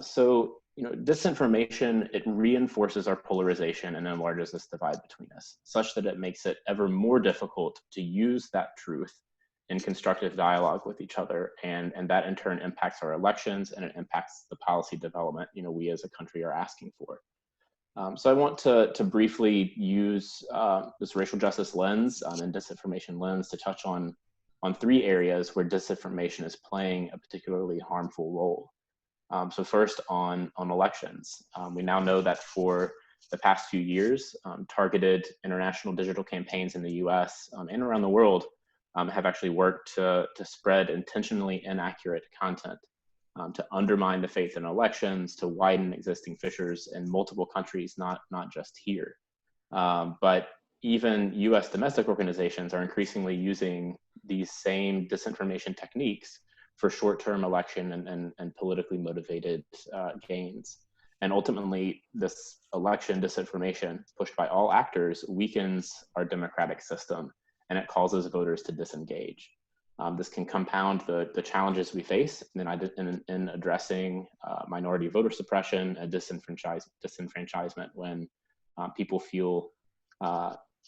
So, disinformation, it reinforces our polarization and enlarges this divide between us, such that it makes it ever more difficult to use that truth in constructive dialogue with each other, and that in turn impacts our elections and it impacts the policy development we as a country are asking for. So I want to briefly use this racial justice lens and disinformation lens to touch on three areas where disinformation is playing a particularly harmful role. So first on elections. We now know that for the past few years, targeted international digital campaigns in the US and around the world have actually worked to spread intentionally inaccurate content, to undermine the faith in elections, to widen existing fissures in multiple countries, not just here. But even US domestic organizations are increasingly using these same disinformation techniques for short-term election and politically motivated gains. And ultimately, this election disinformation pushed by all actors weakens our democratic system, and it causes voters to disengage. This can compound the challenges we face in addressing minority voter suppression and disenfranchisement when people feel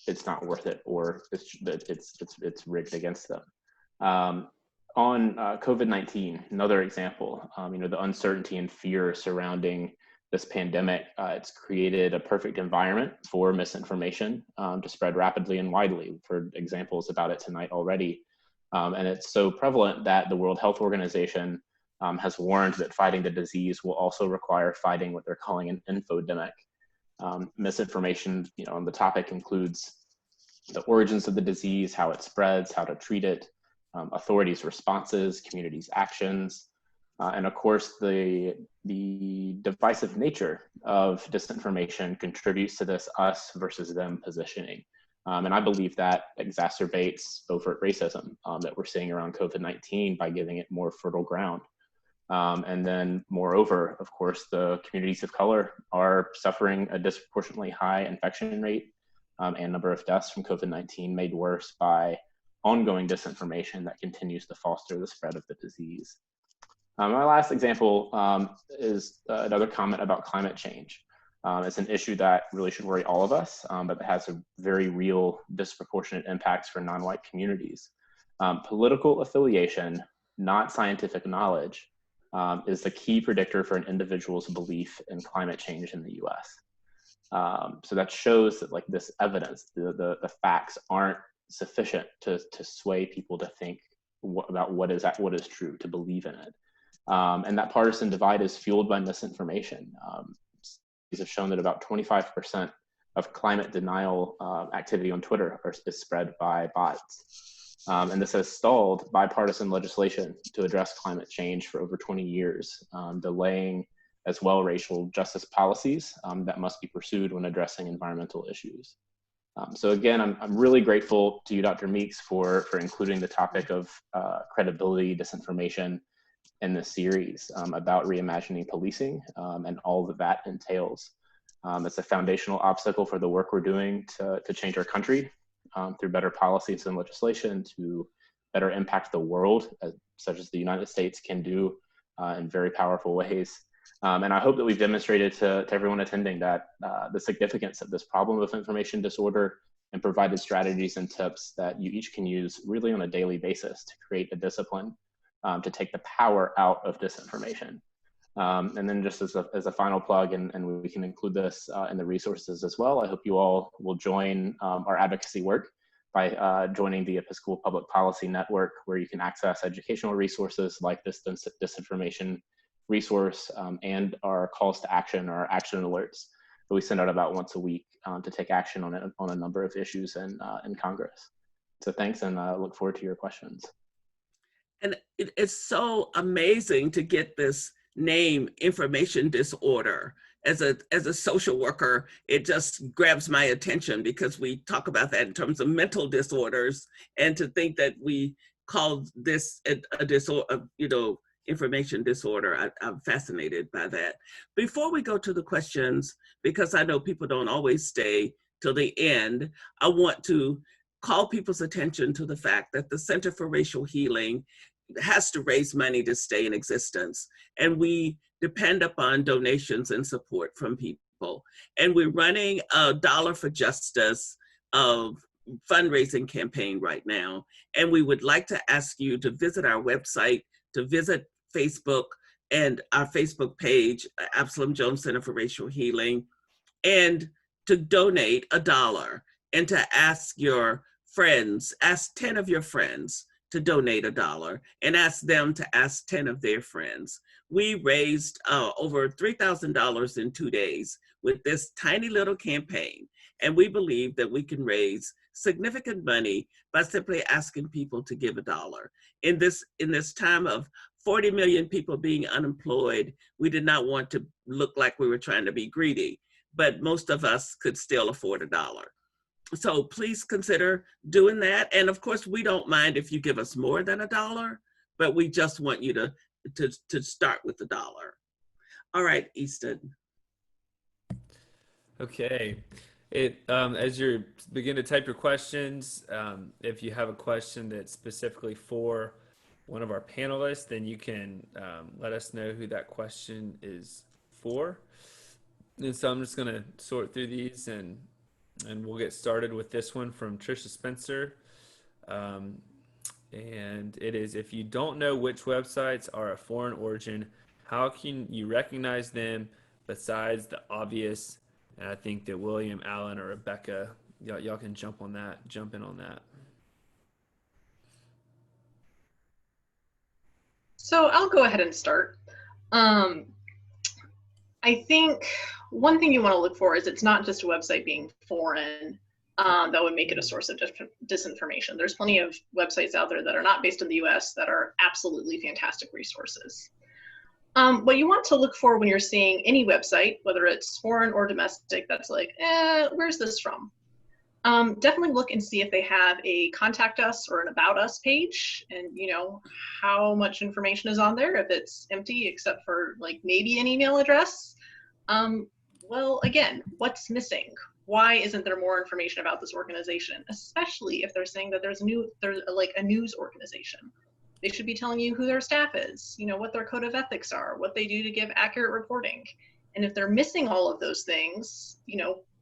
it's not worth it, or it's rigged against them. On COVID-19, another example, the uncertainty and fear surrounding this pandemic, it's created a perfect environment for misinformation to spread rapidly and widely. We've heard examples about it tonight already. And it's so prevalent that the World Health Organization has warned that fighting the disease will also require fighting what they're calling an infodemic. Misinformation on the topic includes the origins of the disease, how it spreads, how to treat it, authorities' responses, communities' actions, and of course, the divisive nature of disinformation contributes to this us versus them positioning. And I believe that exacerbates overt racism that we're seeing around COVID-19 by giving it more fertile ground. And then moreover, of course, the communities of color are suffering a disproportionately high infection rate and number of deaths from COVID-19 made worse by ongoing disinformation that continues to foster the spread of the disease. My last example is another comment about climate change. It's an issue that really should worry all of us, but it has a very real disproportionate impacts for non-white communities. Political affiliation, not scientific knowledge, is the key predictor for an individual's belief in climate change in the US. So that shows that this evidence, the facts aren't sufficient to sway people to think about what is true, to believe in it. And that partisan divide is fueled by misinformation. These have shown that about 25% of climate denial activity on Twitter is spread by bots. And this has stalled bipartisan legislation to address climate change for over 20 years, delaying as well racial justice policies that must be pursued when addressing environmental issues. So again, I'm really grateful to you, Dr. Meeks, for including the topic of credibility, disinformation in this series about reimagining policing and all that that entails. It's a foundational obstacle for the work we're doing to change our country through better policies and legislation to better impact the world, such as the United States can do in very powerful ways. And I hope that we've demonstrated to everyone attending that the significance of this problem of information disorder and provided strategies and tips that you each can use really on a daily basis to create a discipline to take the power out of disinformation. And then just as a final plug, and we can include this in the resources as well, I hope you all will join our advocacy work by joining the Episcopal Public Policy Network, where you can access educational resources like this disinformation resource and our calls to action, or action alerts that we send out about once a week to take action on a number of issues in Congress. So thanks, and I look forward to your questions. And it's so amazing to get this name, information disorder. As a social worker, it just grabs my attention because we talk about that in terms of mental disorders, and to think that we call this a disorder, information disorder, I'm fascinated by that. Before we go to the questions, because I know people don't always stay till the end, I want to call people's attention to the fact that the Center for Racial Healing has to raise money to stay in existence. And we depend upon donations and support from people. And we're running a Dollar for Justice fundraising campaign right now. And we would like to ask you to visit our website, to visit Facebook and our Facebook page, Absalom Jones Center for Racial Healing, and to donate $1, and to ask your friends, ask 10 of your friends to donate $1, and ask them to ask 10 of their friends. We raised over $3,000 in 2 days with this tiny little campaign. And we believe that we can raise significant money by simply asking people to give $1. In this time of 40 million people being unemployed, we did not want to look like we were trying to be greedy, but most of us could still afford $1. So please consider doing that. And of course, we don't mind if you give us more than $1, but we just want you to start with $1. All right, Easton. Okay. As you begin to type your questions, if you have a question that's specifically for one of our panelists, then you can let us know who that question is for. And so I'm just going to sort through these and And we'll get started with this one from Trisha Spencer. And it is, if you don't know which websites are of foreign origin, how can you recognize them besides the obvious? And I think that William, Alan, or Rebecca, y'all can jump in on that. So I'll go ahead and start. I think one thing you want to look for is it's not just a website being foreign that would make it a source of disinformation. There's plenty of websites out there that are not based in the US that are absolutely fantastic resources. What you want to look for when you're seeing any website, whether it's foreign or domestic, that's like, where's this from? Definitely look and see if they have a contact us or an about us page, and how much information is on there. If it's empty except for like maybe an email address, well, again, what's missing? Why isn't there more information about this organization? Especially if they're saying that there's like a news organization. They should be telling you who their staff is, what their code of ethics are, what they do to give accurate reporting. And if they're missing all of those things,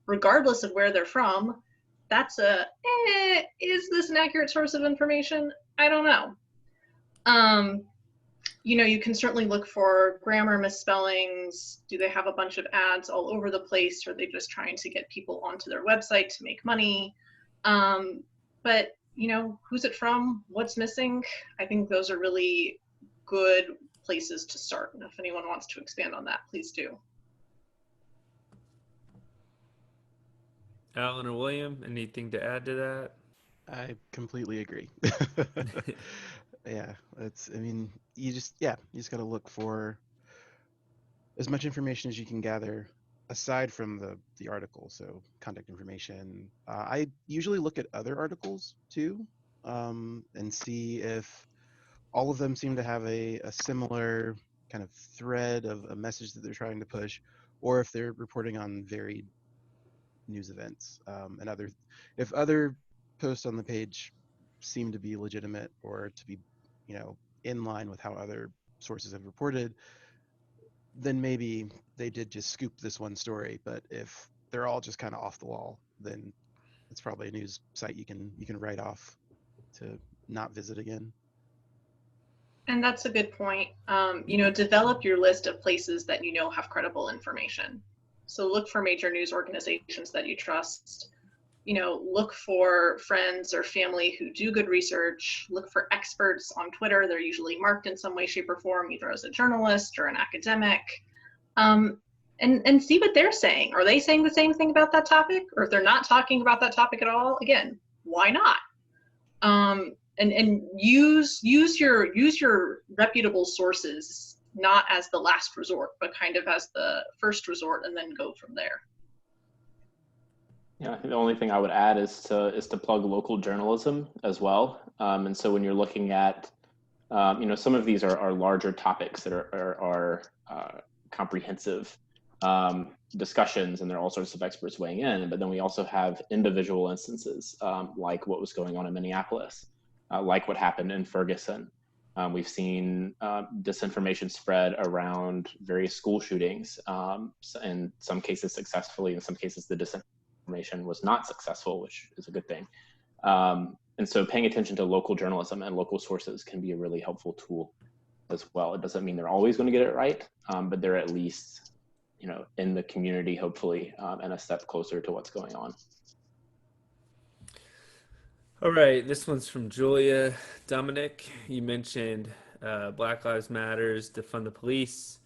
regardless of where they're from, that's is this an accurate source of information? I don't know. You can certainly look for grammar misspellings. Do they have a bunch of ads all over the place? Or are they just trying to get people onto their website to make money? But who's it from? What's missing? I think those are really good places to start. And if anyone wants to expand on that, please do. Alan or William, anything to add to that? I completely agree. Yeah, you just got to look for as much information as you can gather aside from the article. So contact information. I usually look at other articles too, and see if all of them seem to have a similar kind of thread of a message that they're trying to push, or if they're reporting on varied news events, and if other posts on the page seem to be legitimate or to be in line with how other sources have reported, then maybe they did just scoop this one story. But if they're all just kind of off the wall, then it's probably a news site you can write off to not visit again. And that's a good point. Develop your list of places that have credible information. So look for major news organizations that you trust. Look for friends or family who do good research. Look for experts on Twitter. They're usually marked in some way, shape, or form, either as a journalist or an academic. And see what they're saying. Are they saying the same thing about that topic? Or if they're not talking about that topic at all, again, why not? And use your reputable sources not as the last resort, but kind of as the first resort, and then go from there. Yeah, I think the only thing I would add is to plug local journalism as well. And so when you're looking at, some of these are larger topics that are comprehensive discussions, and there are all sorts of experts weighing in. But then we also have individual instances, like what was going on in Minneapolis, like what happened in Ferguson. We've seen disinformation spread around various school shootings, in some cases successfully, in some cases the disinformation was not successful, which is a good thing. And so paying attention to local journalism and local sources can be a really helpful tool as well. It doesn't mean they're always going to get it right, but they're at least, in the community, hopefully, and a step closer to what's going on. All right, this one's from Julia. Dominic, you mentioned Black Lives Matters, defund the police.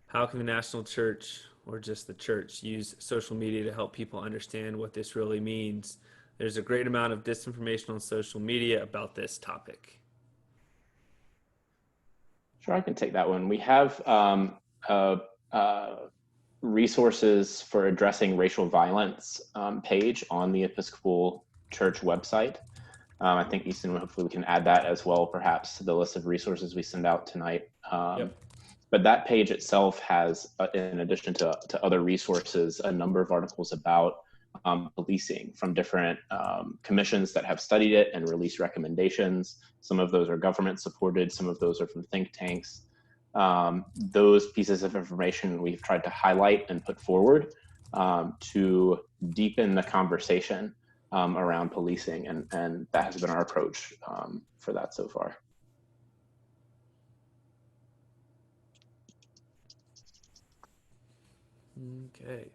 How can the national church, or just the church, use social media to help people understand what this really means? There's a great amount of disinformation on social media about this topic. Sure, I can take that one. We have resources for addressing racial violence page on the Episcopal Church website. I think Easton, hopefully we can add that as well, perhaps, to the list of resources we send out tonight. Yep. But that page itself has, in addition to other resources, a number of articles about policing from different commissions that have studied it and released recommendations. Some of those are government supported, some of those are from think tanks. Those pieces of information we've tried to highlight and put forward to deepen the conversation around policing, and that has been our approach for that so far. Okay.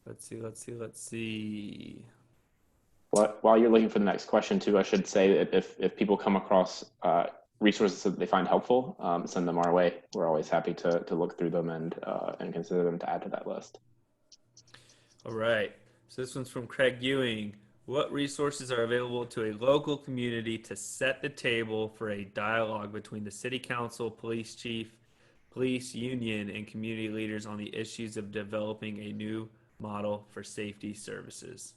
Let's see. While you're looking for the next question too, I should say that if people come across resources that they find helpful, send them our way. We're always happy to look through them and consider them to add to that list. All right. So this one's from Craig Ewing. What resources are available to a local community to set the table for a dialogue between the city council, police chief, police union, and community leaders on the issues of developing a new model for safety services?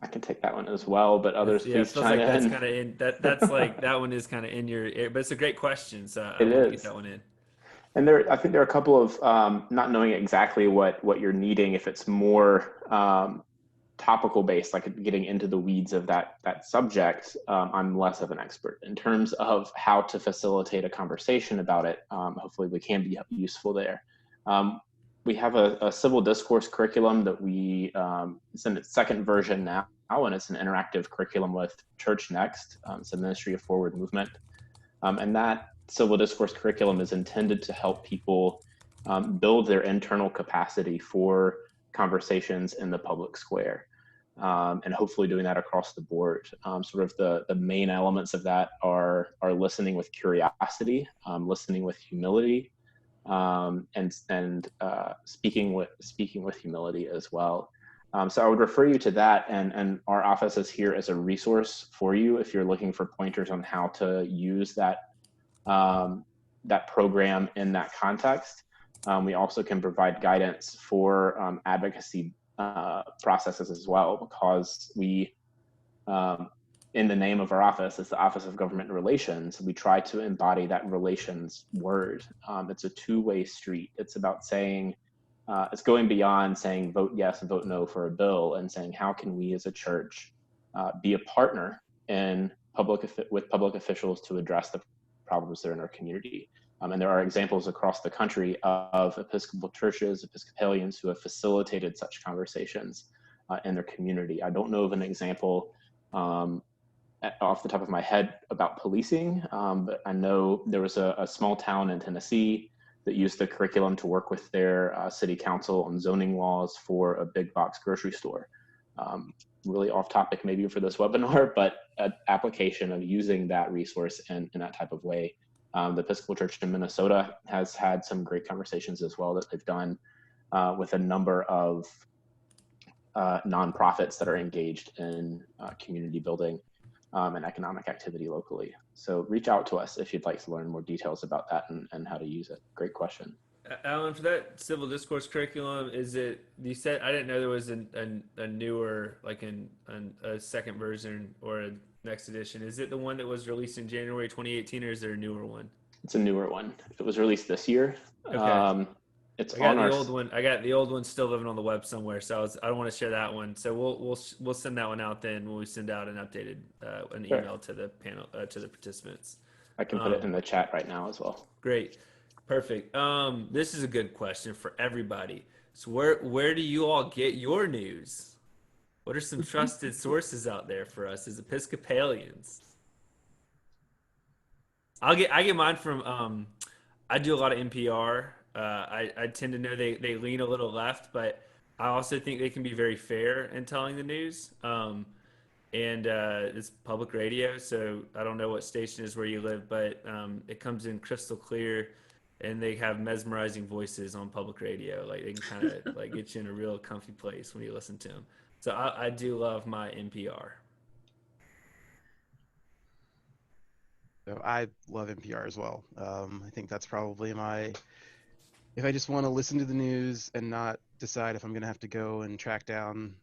I can take that one as well, but others please chime in. That's kind of in that's like that one is kind of in your ear, but it's a great question, so I want to get that one in. And I think there are a couple of not knowing exactly what you're needing. If it's more topical based, like getting into the weeds of that subject, I'm less of an expert. In terms of how to facilitate a conversation about it, hopefully we can be useful there. We have a civil discourse curriculum that it's in its second version now, and it's an interactive curriculum with Church Next. It's a Ministry of Forward Movement. And that civil discourse curriculum is intended to help people build their internal capacity for conversations in the public square, and hopefully doing that across the board. Sort of the main elements of that are listening with curiosity, listening with humility, and speaking with humility as well. So I would refer you to that, and our office is here as a resource for you if you're looking for pointers on how to use that program in that context. We also can provide guidance for advocacy processes as well, because we, in the name of our office, it's the Office of Government Relations, we try to embody that relations word. It's a two-way street. It's about saying, it's going beyond saying vote yes and vote no for a bill, and saying how can we as a church be a partner with public officials to address the problems that are in our community. And there are examples across the country of Episcopal churches, Episcopalians who have facilitated such conversations in their community. I don't know of an example off the top of my head about policing, but I know there was a small town in Tennessee that used the curriculum to work with their city council on zoning laws for a big box grocery store. Really off topic maybe for this webinar, but an application of using that resource in that type of way. The Episcopal Church in Minnesota has had some great conversations as well that they've done with a number of nonprofits that are engaged in community building and economic activity locally. So reach out to us if you'd like to learn more details about that and how to use it. Great question. Alan, for that civil discourse curriculum, you said, I didn't know there was a newer, like a second version or a next edition. Is it the one that was released in January 2018, or is there a newer one? It's a newer one. It was released this year. Okay. I got the old one still living on the web somewhere, so I don't want to share that one. So we'll send that one out then when we send out an updated email to the panel to the participants. I can put it in the chat right now as well. Great. Perfect. This is a good question for everybody. So where do you all get your news? What are some trusted sources out there for us as Episcopalians? I get mine from I do a lot of NPR. I tend to know they lean a little left, but I also think they can be very fair in telling the news. And it's public radio, so I don't know what station is where you live, but it comes in crystal clear. And they have mesmerizing voices on public radio. Like they can kind of like get you in a real comfy place when you listen to them. So I do love my NPR. So I love NPR as well. I think that's probably if I just want to listen to the news and not decide if I'm going to have to go and track down,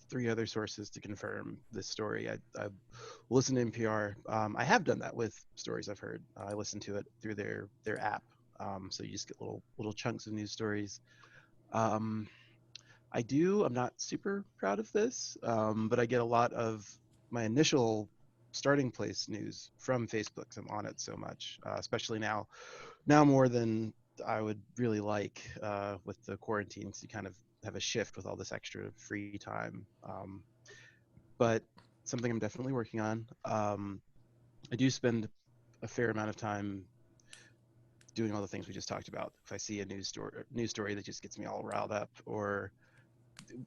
3 other sources to confirm this story, I listen to NPR. I have done that with stories I've heard. I listen to it through their app, so you just get little chunks of news stories. I'm not super proud of this, but I get a lot of my initial starting place news from Facebook. 'Cause I'm on it so much, especially now more than I would really like with the quarantines. You kind of have a shift with all this extra free time. But something I'm definitely working on. I do spend a fair amount of time doing all the things we just talked about. If I see a news story that just gets me all riled up, or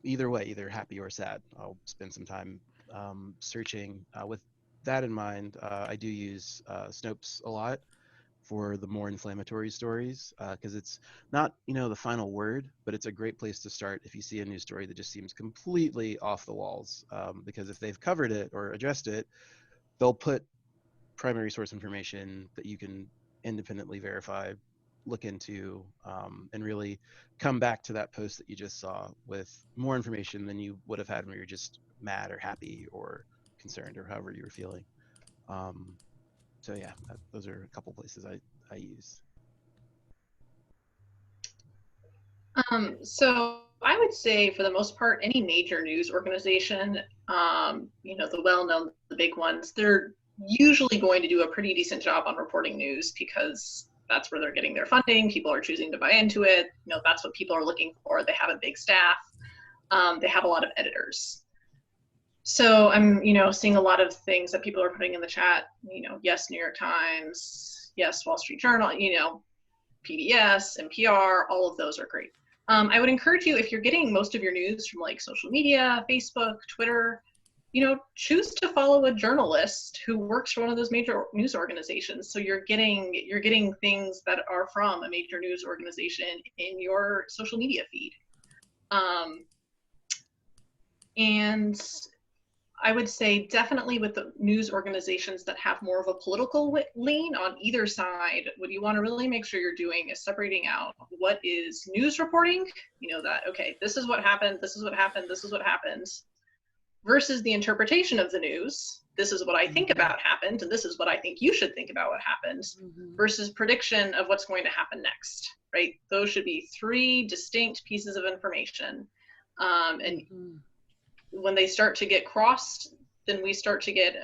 either way, either happy or sad, I'll spend some time searching. With that in mind, I do use Snopes a lot for the more inflammatory stories, because it's not, the final word, but it's a great place to start if you see a news story that just seems completely off the walls. Because if they've covered it or addressed it, they'll put primary source information that you can independently verify, look into, and really come back to that post that you just saw with more information than you would have had when you're just mad or happy or concerned or however you were feeling. So yeah, those are a couple places I use. So I would say for the most part, any major news organization, the well-known, the big ones, they're usually going to do a pretty decent job on reporting news because that's where they're getting their funding. People are choosing to buy into it. That's what people are looking for. They have a big staff. They have a lot of editors. So I'm, seeing a lot of things that people are putting in the chat, yes, New York Times, yes, Wall Street Journal, PBS, NPR, all of those are great. I would encourage you, if you're getting most of your news from like social media, Facebook, Twitter, choose to follow a journalist who works for one of those major news organizations. So you're getting things that are from a major news organization in your social media feed. And I would say definitely with the news organizations that have more of a political lean on either side, what you want to really make sure you're doing is separating out what is news reporting, that, okay, this is what happened, this is what happened, this is what happened, versus the interpretation of the news. This is what I think about happened, and this is what I think you should think about what happened, versus prediction of what's going to happen next, right? Those should be three distinct pieces of information. When they start to get crossed, then we start to get,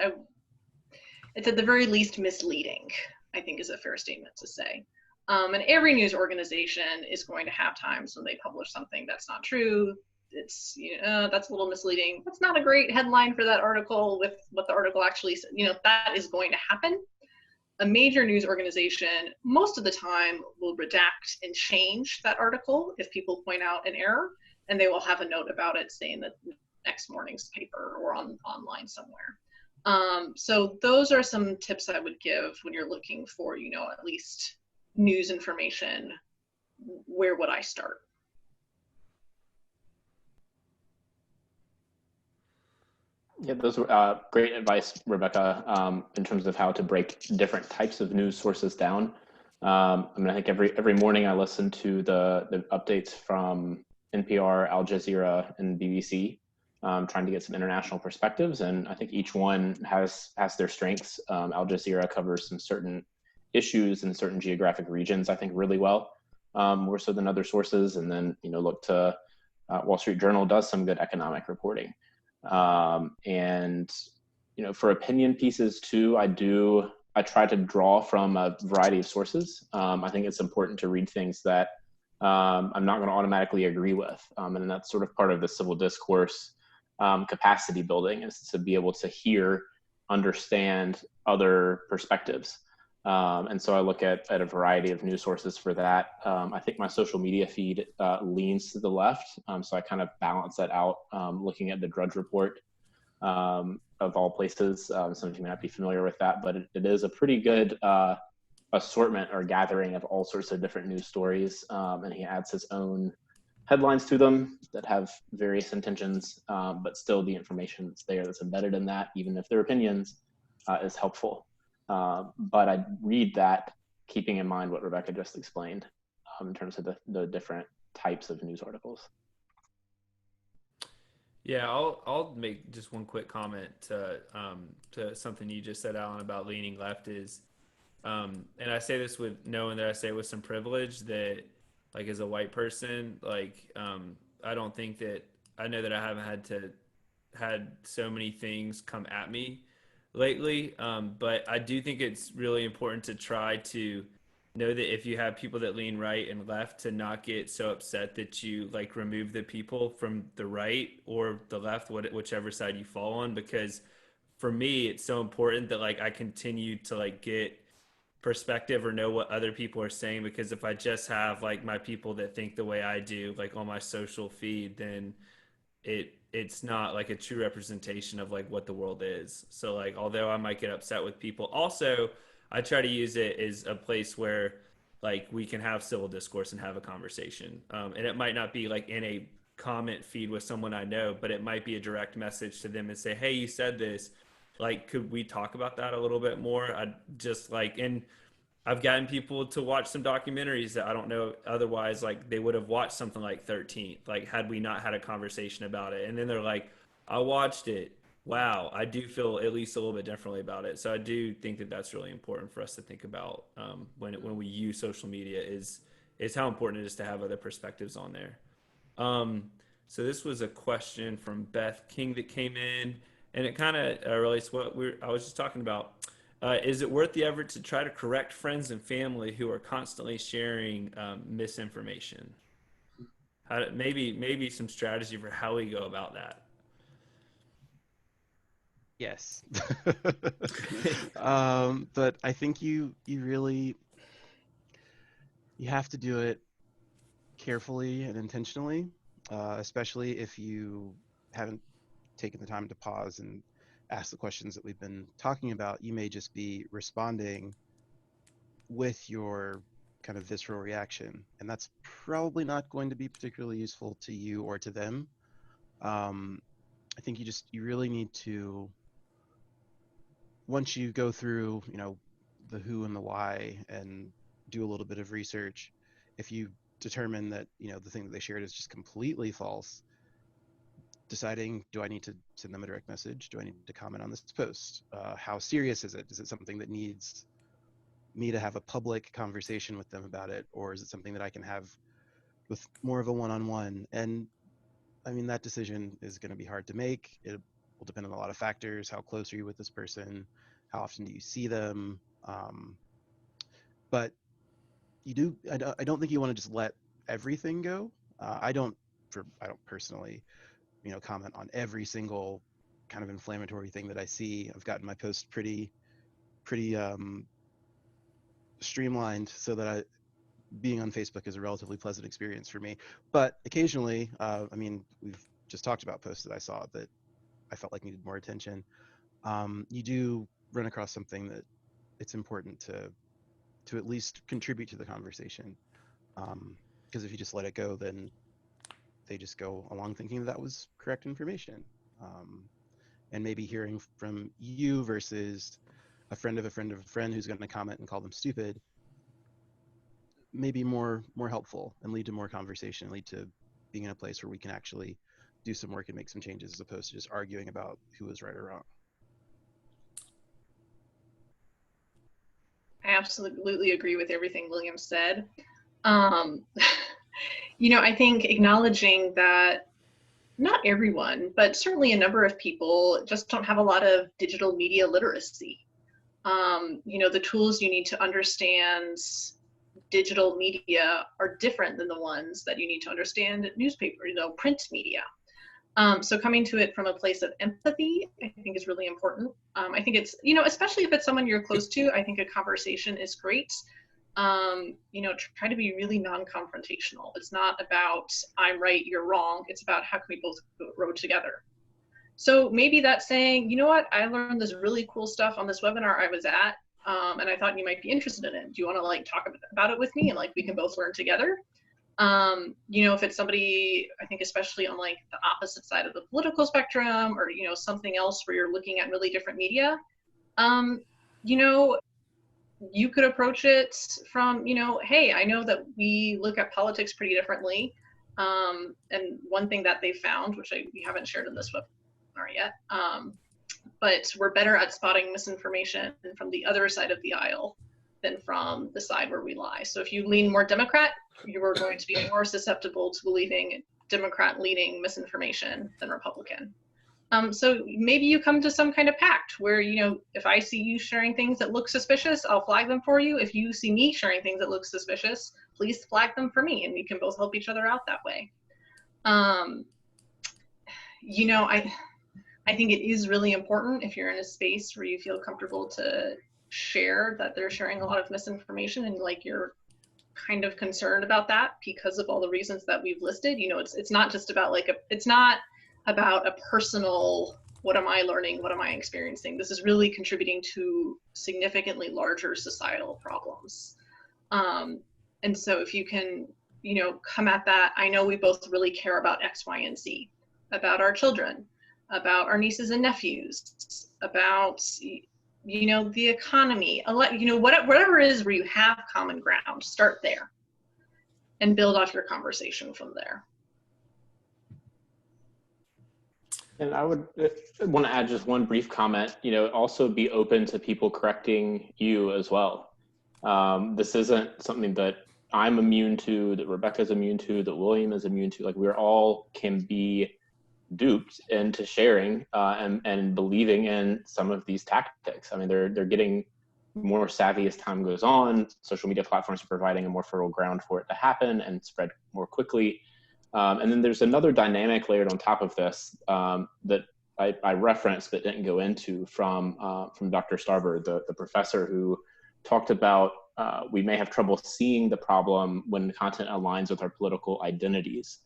it's at the very least misleading, I think is a fair statement to say. And every news organization is going to have times when they publish something that's not true. It's, that's a little misleading. That's not a great headline for that article with what the article actually said. That is going to happen. A major news organization, most of the time, will redact and change that article if people point out an error, and they will have a note about it saying that next morning's paper or online somewhere. So those are some tips I would give when you're looking for, at least news information. Where would I start? Yeah, those were great advice, Rebecca, in terms of how to break different types of news sources down. I think every morning I listen to the updates from NPR, Al Jazeera, and BBC. Trying to get some international perspectives, and I think each one has their strengths. Al Jazeera covers some certain issues in certain geographic regions, I think, really well, more so than other sources. And then, look to Wall Street Journal does some good economic reporting. And, for opinion pieces too, I try to draw from a variety of sources. I think it's important to read things that I'm not going to automatically agree with. And that's sort of part of the civil discourse. Capacity building is to be able to hear, understand other perspectives. And so I look at a variety of news sources for that. I think my social media feed leans to the left. So I kind of balance that out, looking at the Drudge Report of all places. Some of you may not be familiar with that, but it is a pretty good assortment or gathering of all sorts of different news stories. And he adds his own headlines to them that have various intentions, but still the information that's there, that's embedded in that, even if they're opinions, is helpful. But I read that keeping in mind what Rebecca just explained in terms of the different types of news articles. Yeah, I'll make just one quick comment to something you just said, Alan, about leaning left is, and I say this with knowing that I say with some privilege that, like, as a white person, like, I don't think that, I know that I haven't had so many things come at me lately. But I do think it's really important to try to know that if you have people that lean right and left, to not get so upset that you like remove the people from the right or the left, whichever side you fall on. Because for me, it's so important that like I continue to like get perspective or know what other people are saying, because if I just have like my people that think the way I do like on my social feed, then it's not like a true representation of like what the world is. So like although I might get upset with people, also I try to use it as a place where like we can have civil discourse and have a conversation, and it might not be like in a comment feed with someone I know, but it might be a direct message to them and say, hey, you said this, like could we talk about that a little bit more? I just like, and I've gotten people to watch some documentaries that I don't know otherwise like they would have watched something like 13th, like had we not had a conversation about it. And then they're like, I watched it. Wow, I do feel at least a little bit differently about it. So I do think that that's really important for us to think about when we use social media is how important it is to have other perspectives on there. So this was a question from Beth King that came in, and it kind of relates to what I was just talking about. Is it worth the effort to try to correct friends and family who are constantly sharing misinformation? Maybe some strategy for how we go about that. Yes. But I think you really, you have to do it carefully and intentionally, especially if you haven't taken the time to pause and ask the questions that we've been talking about. You may just be responding with your kind of visceral reaction, and that's probably not going to be particularly useful to you or to them. I think you really need to, once you go through, the who and the why and do a little bit of research, if you determine that, the thing that they shared is just completely false, deciding, do I need to send them a direct message? Do I need to comment on this post? How serious is it? Is it something that needs me to have a public conversation with them about it? Or is it something that I can have with more of a one-on-one? And I mean, that decision is going to be hard to make. It will depend on a lot of factors. How close are you with this person? How often do you see them? But I don't think you want to just let everything go. I don't personally, comment on every single kind of inflammatory thing that I see. I've gotten my posts pretty streamlined so that being on Facebook is a relatively pleasant experience for me. But occasionally, we've just talked about posts that I saw that I felt like needed more attention. You do run across something that it's important to at least contribute to the conversation. Because if you just let it go, then they just go along thinking that was correct information. And maybe hearing from you versus a friend of a friend of a friend who's going to comment and call them stupid may be more helpful and lead to more conversation, lead to being in a place where we can actually do some work and make some changes, as opposed to just arguing about who was right or wrong. I absolutely agree with everything William said. I think acknowledging that not everyone, but certainly a number of people just don't have a lot of digital media literacy. The tools you need to understand digital media are different than the ones that you need to understand newspaper, print media. So coming to it from a place of empathy, I think is really important. I think it's, especially if it's someone you're close to, I think a conversation is great. Try to be really non-confrontational. It's not about I'm right, you're wrong. It's about how can we both grow together. So maybe that's saying, you know what, I learned this really cool stuff on this webinar I was at, and I thought you might be interested in it. Do you want to talk about it with me, and we can both learn together? If it's somebody, I think especially on the opposite side of the political spectrum, or something else where you're looking at really different media, you could approach it from, hey, I know that we look at politics pretty differently. And one thing that they found, which we haven't shared in this webinar yet, but we're better at spotting misinformation from the other side of the aisle than from the side where we lie. So if you lean more Democrat, you are going to be more susceptible to believing Democrat leaning misinformation than Republican. So maybe you come to some kind of pact where, you know, if I see you sharing things that look suspicious, I'll flag them for you. If you see me sharing things that look suspicious, please flag them for me, and we can both help each other out that way. You know, I think it is really important if you're in a space where you feel comfortable to share that they're sharing a lot of misinformation, and like you're kind of concerned about that because of all the reasons that we've listed. You know, it's not just about like it's not about a personal, what am I learning, what am I experiencing? This is really contributing to significantly larger societal problems. And so if you can, you know, come at that, I know we both really care about X, Y, and Z, about our children, about our nieces and nephews, about, you know, the economy, you know, whatever it is where you have common ground, start there and build off your conversation from there. And I would want to add just one brief comment, you know, also be open to people correcting you as well. This isn't something that I'm immune to, that Rebecca's immune to, that William is immune to. Like, we're all can be duped into sharing and believing in some of these tactics. I mean, they're getting more savvy as time goes on. Social media platforms are providing a more fertile ground for it to happen and spread more quickly. And then there's another dynamic layered on top of this that I referenced but didn't go into from Dr. Starber, the professor who talked about we may have trouble seeing the problem when content aligns with our political identities.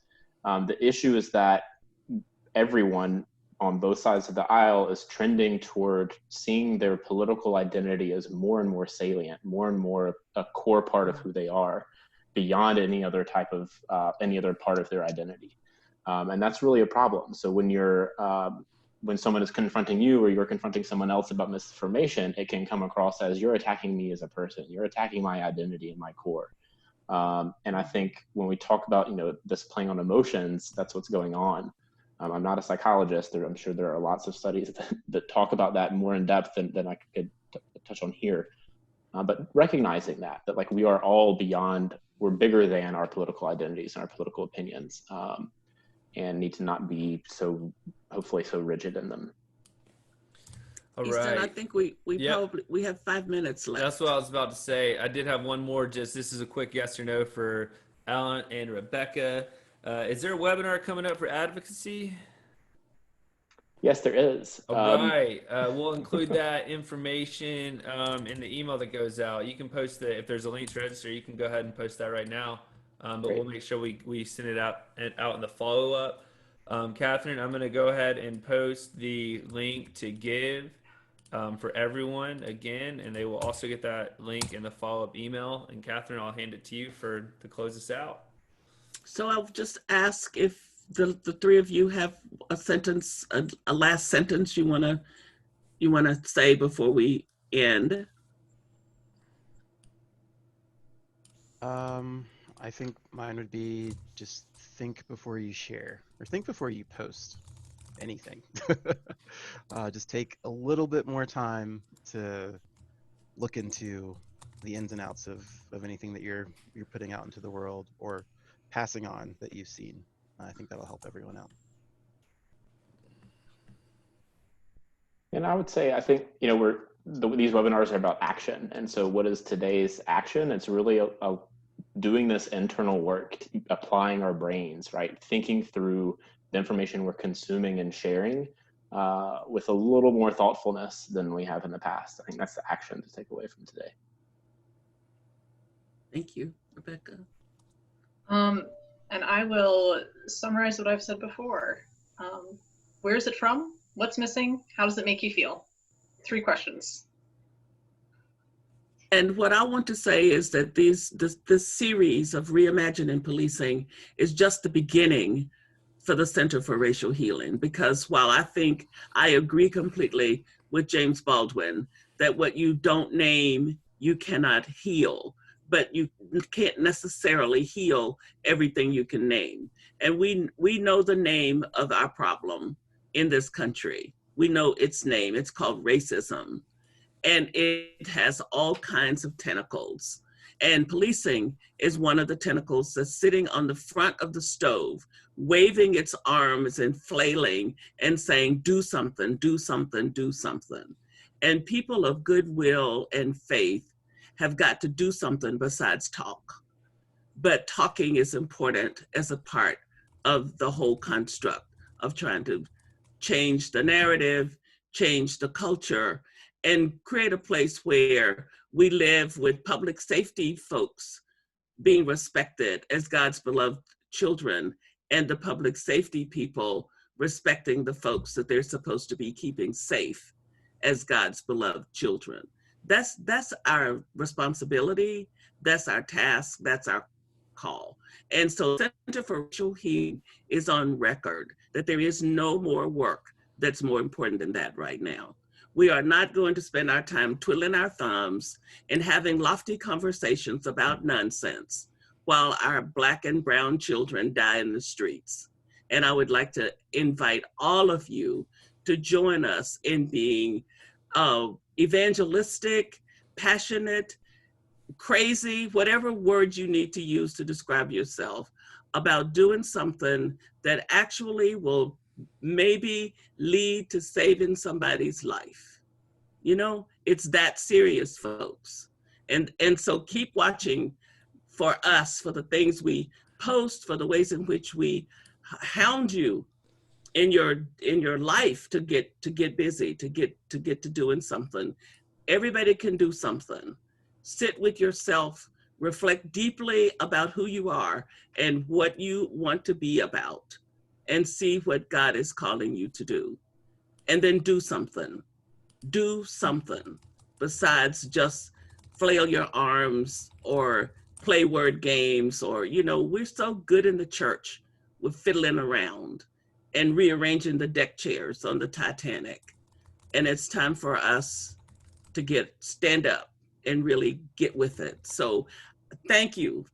The issue is that everyone on both sides of the aisle is trending toward seeing their political identity as more and more salient, more and more a core part of who they are, beyond any other type of any other part of their identity, and that's really a problem. So when you're when someone is confronting you or you're confronting someone else about misinformation, it can come across as you're attacking me as a person, you're attacking my identity and my core. And I think when we talk about, you know, this playing on emotions, that's what's going on. I'm not a psychologist. I'm sure there are lots of studies that talk about that more in depth than I could touch on here. But recognizing that like we are all beyond, we're bigger than our political identities and our political opinions, and need to not be so, hopefully, so rigid in them. All Easton, right. I think we probably have 5 minutes left. That's what I was about to say. I did have one more. Just this is a quick yes or no for Alan and Rebecca. Is there a webinar coming up for advocacy? Yes, there is. All right. We'll include that information in the email that goes out. You can post if there's a link to register, you can go ahead and post that right now. But Great. we'll make sure we send it out in the follow-up. Catherine, I'm going to go ahead and post the link to give for everyone again, and they will also get that link in the follow-up email. And Catherine, I'll hand it to you to close us out. So I'll just ask if the three of you have a sentence, a last sentence you wanna say before we end. I think mine would be just think before you share, or think before you post anything. Just take a little bit more time to look into the ins and outs of anything that you're putting out into the world or passing on that you've seen. I think that'll help everyone out. And I would say, I think, you know, these webinars are about action. And so what is today's action? It's really doing this internal work, applying our brains, right? Thinking through the information we're consuming and sharing with a little more thoughtfulness than we have in the past. I think that's the action to take away from today. Thank you, Rebecca. And I will summarize what I've said before. Where is it from? What's missing? How does it make you feel? 3 questions. And what I want to say is that this series of Reimagining Policing is just the beginning for the Center for Racial Healing, because while I think I agree completely with James Baldwin that what you don't name, you cannot heal, but you can't necessarily heal everything you can name. And we know the name of our problem in this country. We know its name. It's called racism. And it has all kinds of tentacles. And policing is one of the tentacles that's sitting on the front of the stove waving its arms and flailing and saying, do something, do something, do something. And people of goodwill and faith have got to do something besides talk. But talking is important as a part of the whole construct of trying to change the narrative, change the culture, and create a place where we live with public safety folks being respected as God's beloved children, and the public safety people respecting the folks that they're supposed to be keeping safe as God's beloved children. That's our responsibility, that's our task, that's our call. And so Center for Racial Healing is on record that there is no more work that's more important than that right now. We are not going to spend our time twiddling our thumbs and having lofty conversations about nonsense while our Black and brown children die in the streets. And I would like to invite all of you to join us in being evangelistic, passionate, crazy, whatever word you need to use to describe yourself, about doing something that actually will maybe lead to saving somebody's life. You know, it's that serious, folks. And so keep watching for us, for the things we post, for the ways in which we hound you in your life to get busy, to get to doing something. Everybody can do something. Sit with yourself, reflect deeply about who you are and what you want to be about, and see what God is calling you to do. And then do something. Do something besides just flail your arms or play word games, or, you know, we're so good in the church with fiddling around and rearranging the deck chairs on the Titanic. And it's time for us to stand up and really get with it. So thank you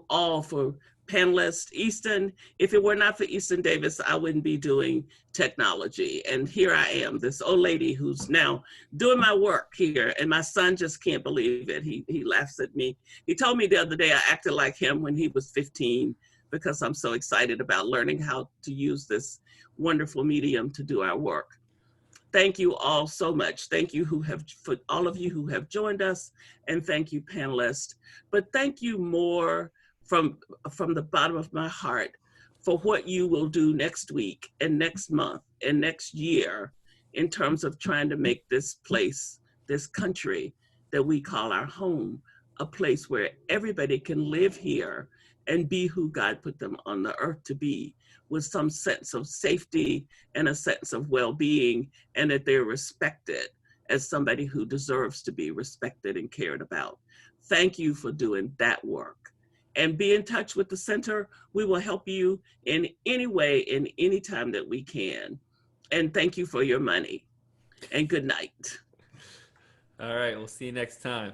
all for panelists. Easton, if it were not for Easton Davis, I wouldn't be doing technology. And here I am, this old lady who's now doing my work here, and my son just can't believe it. He laughs at me. He told me the other day I acted like him when he was 15 because I'm so excited about learning how to use this wonderful medium to do our work. Thank you all so much. Thank you for all of you who have joined us, and thank you panelists. But thank you more from the bottom of my heart for what you will do next week and next month and next year in terms of trying to make this place, this country that we call our home, a place where everybody can live here and be who God put them on the earth to be, with some sense of safety and a sense of well-being, and that they're respected as somebody who deserves to be respected and cared about. Thank you for doing that work. And be in touch with the center. We will help you in any way, in any time that we can. And thank you for your money. And good night. All right, we'll see you next time.